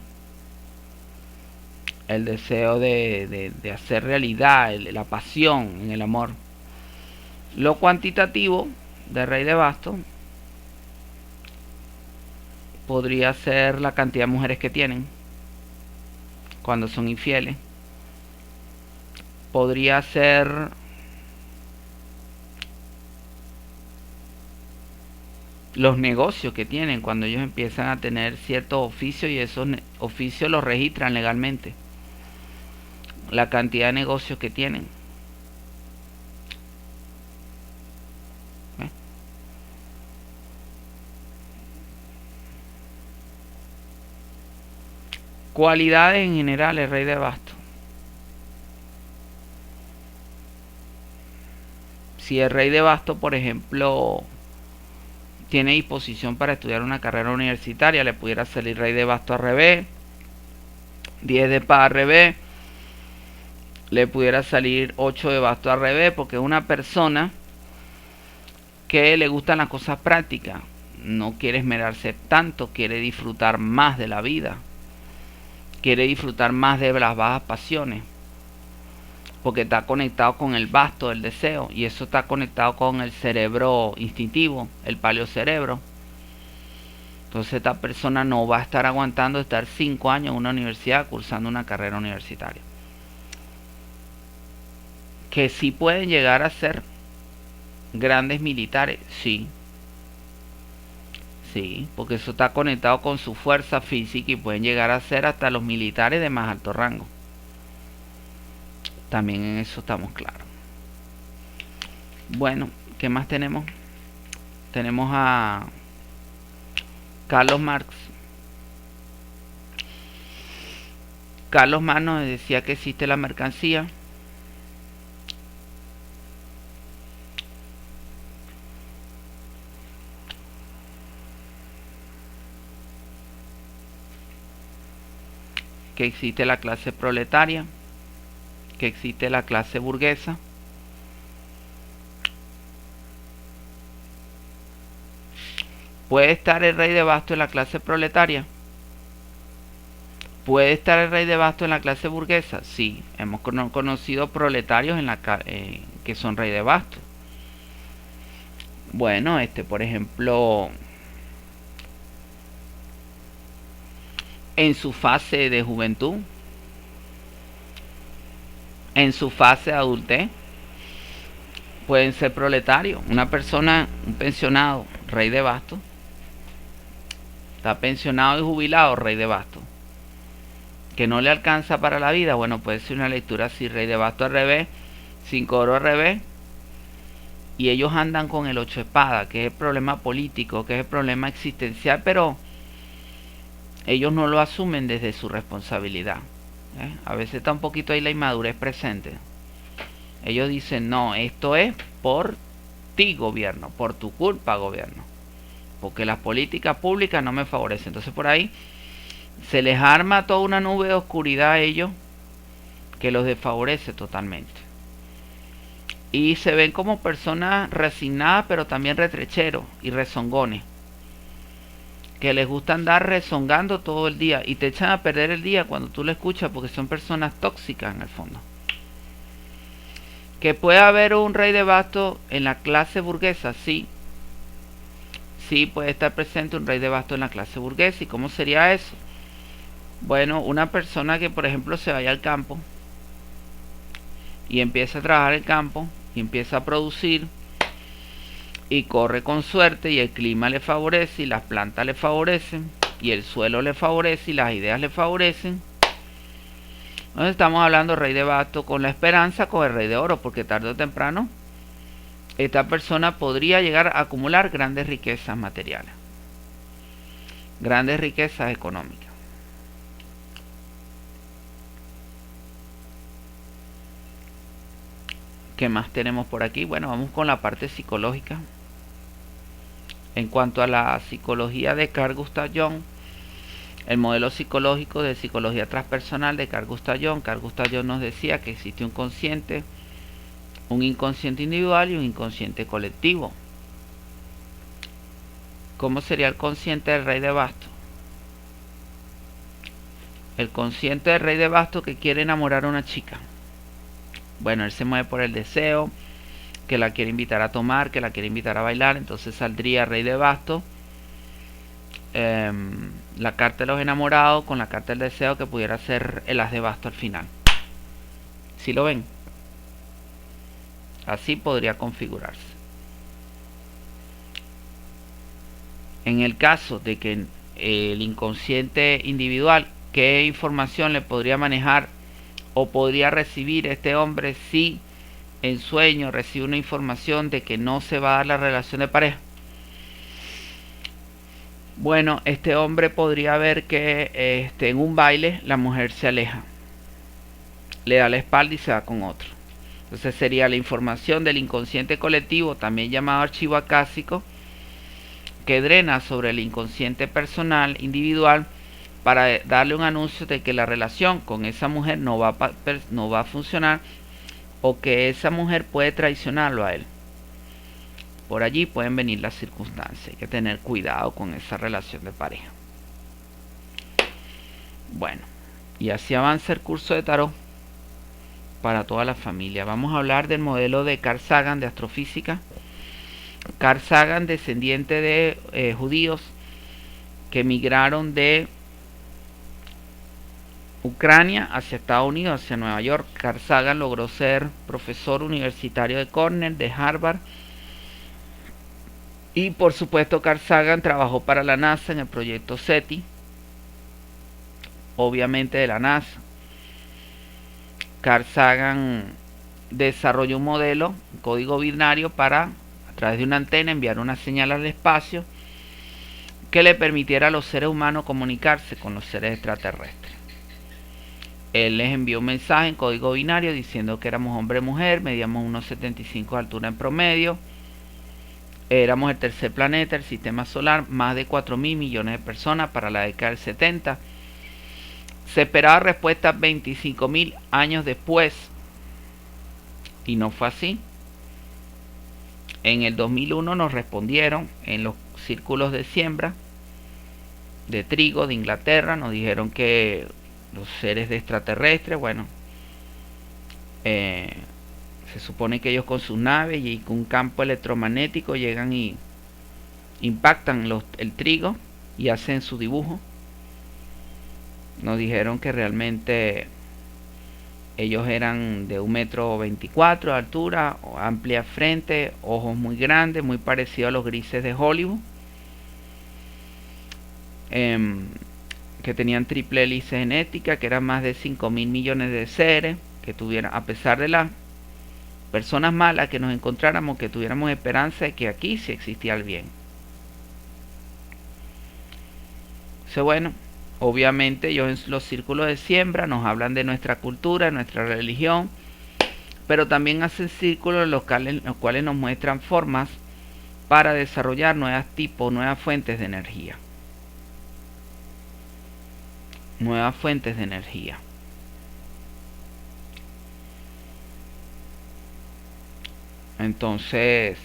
el deseo de hacer realidad, la pasión en el amor. Lo cuantitativo del rey de bastos podría ser la cantidad de mujeres que tienen cuando son infieles. Podría ser los negocios que tienen cuando ellos empiezan a tener ciertos oficios y esos oficios los registran legalmente. La cantidad de negocios que tienen. Cualidades en general, el rey de bastos. Si el rey de bastos, por ejemplo, tiene disposición para estudiar una carrera universitaria, le pudiera salir rey de bastos al revés, 10 de espada al revés, le pudiera salir 8 de bastos al revés, porque es una persona que le gustan las cosas prácticas, no quiere esmerarse tanto, quiere disfrutar más de la vida, quiere disfrutar más de las bajas pasiones, porque está conectado con el basto del deseo, y eso está conectado con el cerebro instintivo, el paleocerebro. Entonces esta persona no va a estar aguantando estar 5 años en una universidad cursando una carrera universitaria. Que sí pueden llegar a ser grandes militares, sí. Sí, porque eso está conectado con su fuerza física y pueden llegar a ser hasta los militares de más alto rango. También en eso estamos claros. Bueno, ¿qué más tenemos? Tenemos a Carlos Marx. Carlos Marx nos decía que existe la mercancía. Que existe la clase proletaria, que existe la clase burguesa. ¿Puede estar el rey de bastos en la clase proletaria? ¿Puede estar el rey de bastos en la clase burguesa? Sí, hemos conocido proletarios en que son rey de bastos. Bueno, por ejemplo, en su fase de juventud, en su fase de adultez, pueden ser proletarios. Una persona, un pensionado, rey de bastos, está pensionado y jubilado, rey de bastos, que no le alcanza para la vida. Bueno, puede ser una lectura así: rey de bastos al revés, 5 oro al revés, y ellos andan con el 8 de espada, que es el problema político, que es el problema existencial, pero ellos no lo asumen desde su responsabilidad. A veces está un poquito ahí la inmadurez presente. Ellos dicen: no, esto es por ti, gobierno, por tu culpa, gobierno, porque las políticas públicas no me favorecen. Entonces por ahí Se les arma toda una nube de oscuridad a ellos que los desfavorece totalmente. Y se ven como personas resignadas, pero también retrecheros y rezongones, que les gusta andar rezongando todo el día y te echan a perder el día cuando tú lo escuchas, porque son personas tóxicas en el fondo. Que puede haber un rey de bastos en la clase burguesa, sí. Sí puede estar presente un rey de bastos en la clase burguesa. ¿Y cómo sería eso? Bueno, una persona que por ejemplo se vaya al campo y empieza a trabajar el campo y empieza a producir y corre con suerte y el clima le favorece y las plantas le favorecen y el suelo le favorece y las ideas le favorecen. Entonces estamos hablando rey de bastos con la esperanza con el rey de oro, porque tarde o temprano esta persona podría llegar a acumular grandes riquezas materiales, grandes riquezas económicas. ¿Qué más tenemos por aquí? Bueno, vamos con la parte psicológica. En cuanto a la psicología de Carl Gustav Jung, el modelo psicológico de psicología transpersonal de Carl Gustav Jung nos decía que existe un consciente, un inconsciente individual y un inconsciente colectivo. ¿Cómo sería el consciente del rey de bastos? El consciente del rey de bastos que quiere enamorar a una chica. Bueno, él se mueve por el deseo, que la quiere invitar a tomar, que la quiere invitar a bailar. Entonces saldría rey de bastos, la carta de los enamorados con la carta del deseo, que pudiera ser el as de bastos al final. ¿Sí lo ven? Así podría configurarse. En el caso de que el inconsciente individual, ¿qué información le podría manejar o podría recibir este hombre si en sueño recibe una información de que no se va a dar la relación de pareja? Bueno, este hombre podría ver que en un baile la mujer se aleja, le da la espalda y se va con otro. Entonces sería la información del inconsciente colectivo, también llamado archivo acásico, que drena sobre el inconsciente personal individual para darle un anuncio de que la relación con esa mujer no va a funcionar, o que esa mujer puede traicionarlo a él. Por allí pueden venir las circunstancias. Hay que tener cuidado con esa relación de pareja. Bueno, y así avanza el curso de tarot para toda la familia. Vamos a hablar del modelo de Carl Sagan de astrofísica. Carl Sagan, descendiente de judíos que emigraron de Ucrania hacia Estados Unidos, hacia Nueva York. Carl Sagan logró ser profesor universitario de Cornell, de Harvard. Y por supuesto Carl Sagan trabajó para la NASA en el proyecto SETI, obviamente de la NASA. Carl Sagan desarrolló un modelo, un código binario para, a través de una antena, enviar una señal al espacio que le permitiera a los seres humanos comunicarse con los seres extraterrestres. Él les envió un mensaje en código binario diciendo que éramos hombre y mujer, medíamos unos 75 de altura en promedio, éramos el tercer planeta del sistema solar, más de 4.000 millones de personas para la década del 70. Se esperaba respuesta 25.000 años después y no fue así. En el 2001 nos respondieron en los círculos de siembra de trigo de Inglaterra, nos dijeron que los seres de extraterrestres, bueno, se supone que ellos con sus naves y con un campo electromagnético llegan y impactan el trigo y hacen su dibujo. Nos dijeron que realmente ellos eran de 1,24 m de altura, amplia frente, ojos muy grandes, muy parecidos a los grises de Hollywood, que tenían triple hélice genética, que eran más de 5.000 millones de seres, que tuvieran, a pesar de las personas malas que nos encontráramos, que tuviéramos esperanza de que aquí sí existía el bien. Entonces, bueno, obviamente ellos en los círculos de siembra nos hablan de nuestra cultura, de nuestra religión, pero también hacen círculos en los cuales nos muestran formas para desarrollar nuevos tipos, nuevas fuentes de energía. nuevas fuentes de energía. Entonces,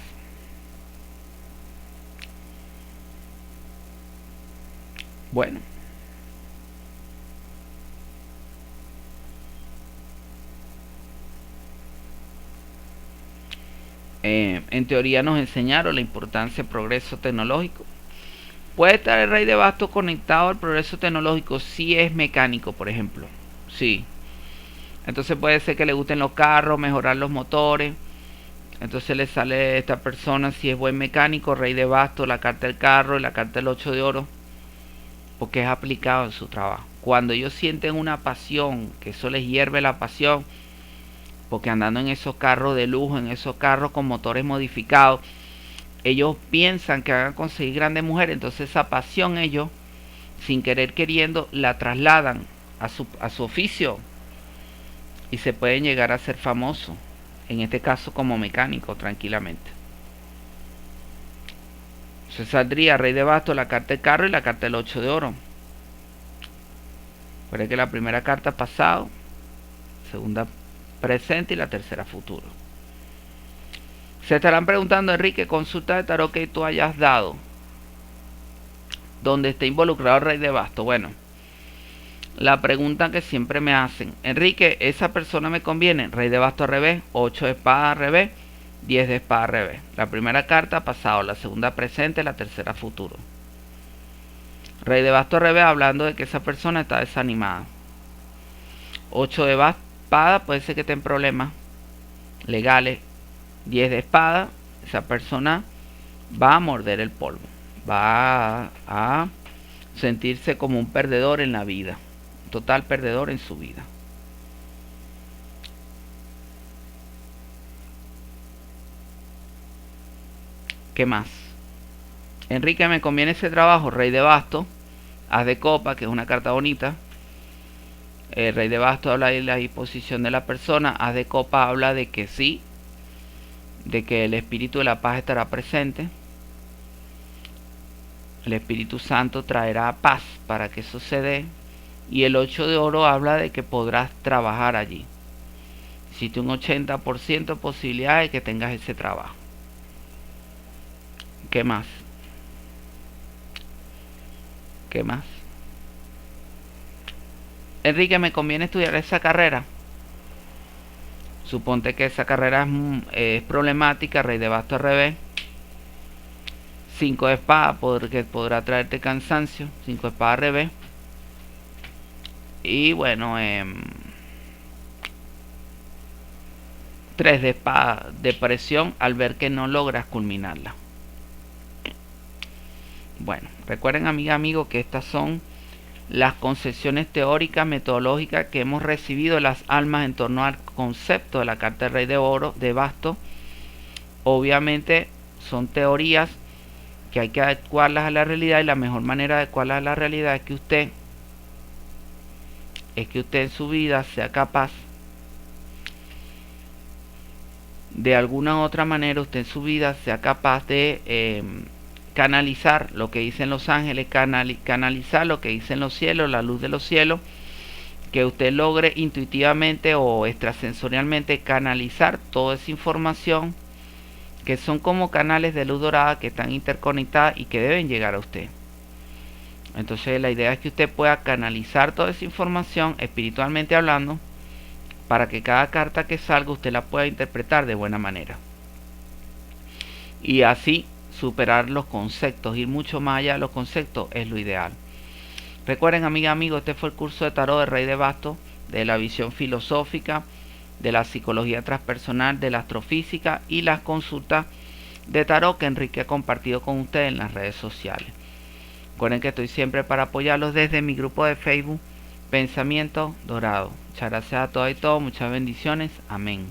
bueno, en teoría nos enseñaron la importancia del progreso tecnológico. ¿Puede estar el rey de bastos conectado al progreso tecnológico si es mecánico, por ejemplo? Sí. Entonces puede ser que le gusten los carros, mejorar los motores. Entonces le sale a esta persona, si es buen mecánico, rey de bastos, la carta del carro y la carta del 8 de oro, porque es aplicado en su trabajo. Cuando ellos sienten una pasión, que eso les hierve la pasión, porque andando en esos carros de lujo, en esos carros con motores modificados, ellos piensan que van a conseguir grandes mujeres. Entonces esa pasión ellos, sin querer queriendo, la trasladan a su oficio y se pueden llegar a ser famosos, en este caso como mecánico, tranquilamente. Se saldría rey de bastos, la carta del carro y la carta del 8 de oro. Recuerden que la primera carta pasado, segunda presente y la tercera futuro. Se estarán preguntando, Enrique, consulta de tarot que tú hayas dado donde esté involucrado el rey de bastos. Bueno, la pregunta que siempre me hacen, Enrique, ¿esa persona me conviene? Rey de bastos al revés, 8 de espada al revés, 10 de espada al revés. La primera carta pasado, la segunda presente, la tercera futuro. Rey de bastos al revés, hablando de que esa persona está desanimada. 8 de espada, puede ser que esté en problemas legales. 10 de espada, esa persona va a morder el polvo, va a sentirse como un perdedor en la vida, total perdedor en su vida. ¿Qué más? Enrique, me conviene ese trabajo, rey de bastos, as de copa, que es una carta bonita. El rey de bastos habla de la disposición de la persona, as de copa habla de que sí, de que el espíritu de la paz estará presente. El Espíritu Santo traerá paz para que eso se dé. Y el 8 de oro habla de que podrás trabajar allí. Existe un 80% de posibilidad de que tengas ese trabajo. ¿Qué más? ¿Qué más? Enrique, ¿me conviene estudiar esa carrera? Suponte que esa carrera es problemática, rey de bastos al revés. 5 de espada, porque podrá traerte cansancio. 5 de espada al revés. Y bueno, 3 de espada, depresión al ver que no logras culminarla. Bueno, recuerden, amiga, amigo, que estas son las concepciones teóricas, metodológicas que hemos recibido de las almas en torno al concepto de la carta del rey de oro, de bastos. Obviamente son teorías que hay que adecuarlas a la realidad, y la mejor manera de adecuarlas a la realidad es que usted en su vida sea capaz, de alguna u otra manera, usted en su vida sea capaz de canalizar lo que dicen los ángeles, canalizar lo que dicen los cielos, la luz de los cielos, que usted logre intuitivamente o extrasensorialmente canalizar toda esa información, que son como canales de luz dorada que están interconectadas y que deben llegar a usted. Entonces la idea es que usted pueda canalizar toda esa información espiritualmente hablando, para que cada carta que salga usted la pueda interpretar de buena manera, y así superar los conceptos, ir mucho más allá de los conceptos es lo ideal. Recuerden, amiga, amigos, este fue el curso de tarot de rey de bastos, de la visión filosófica, de la psicología transpersonal, de la astrofísica y las consultas de tarot que Enrique ha compartido con ustedes en las redes sociales. Recuerden que estoy siempre para apoyarlos desde mi grupo de Facebook, Pensamiento Dorado. Muchas gracias a todos y todos, muchas bendiciones, amén.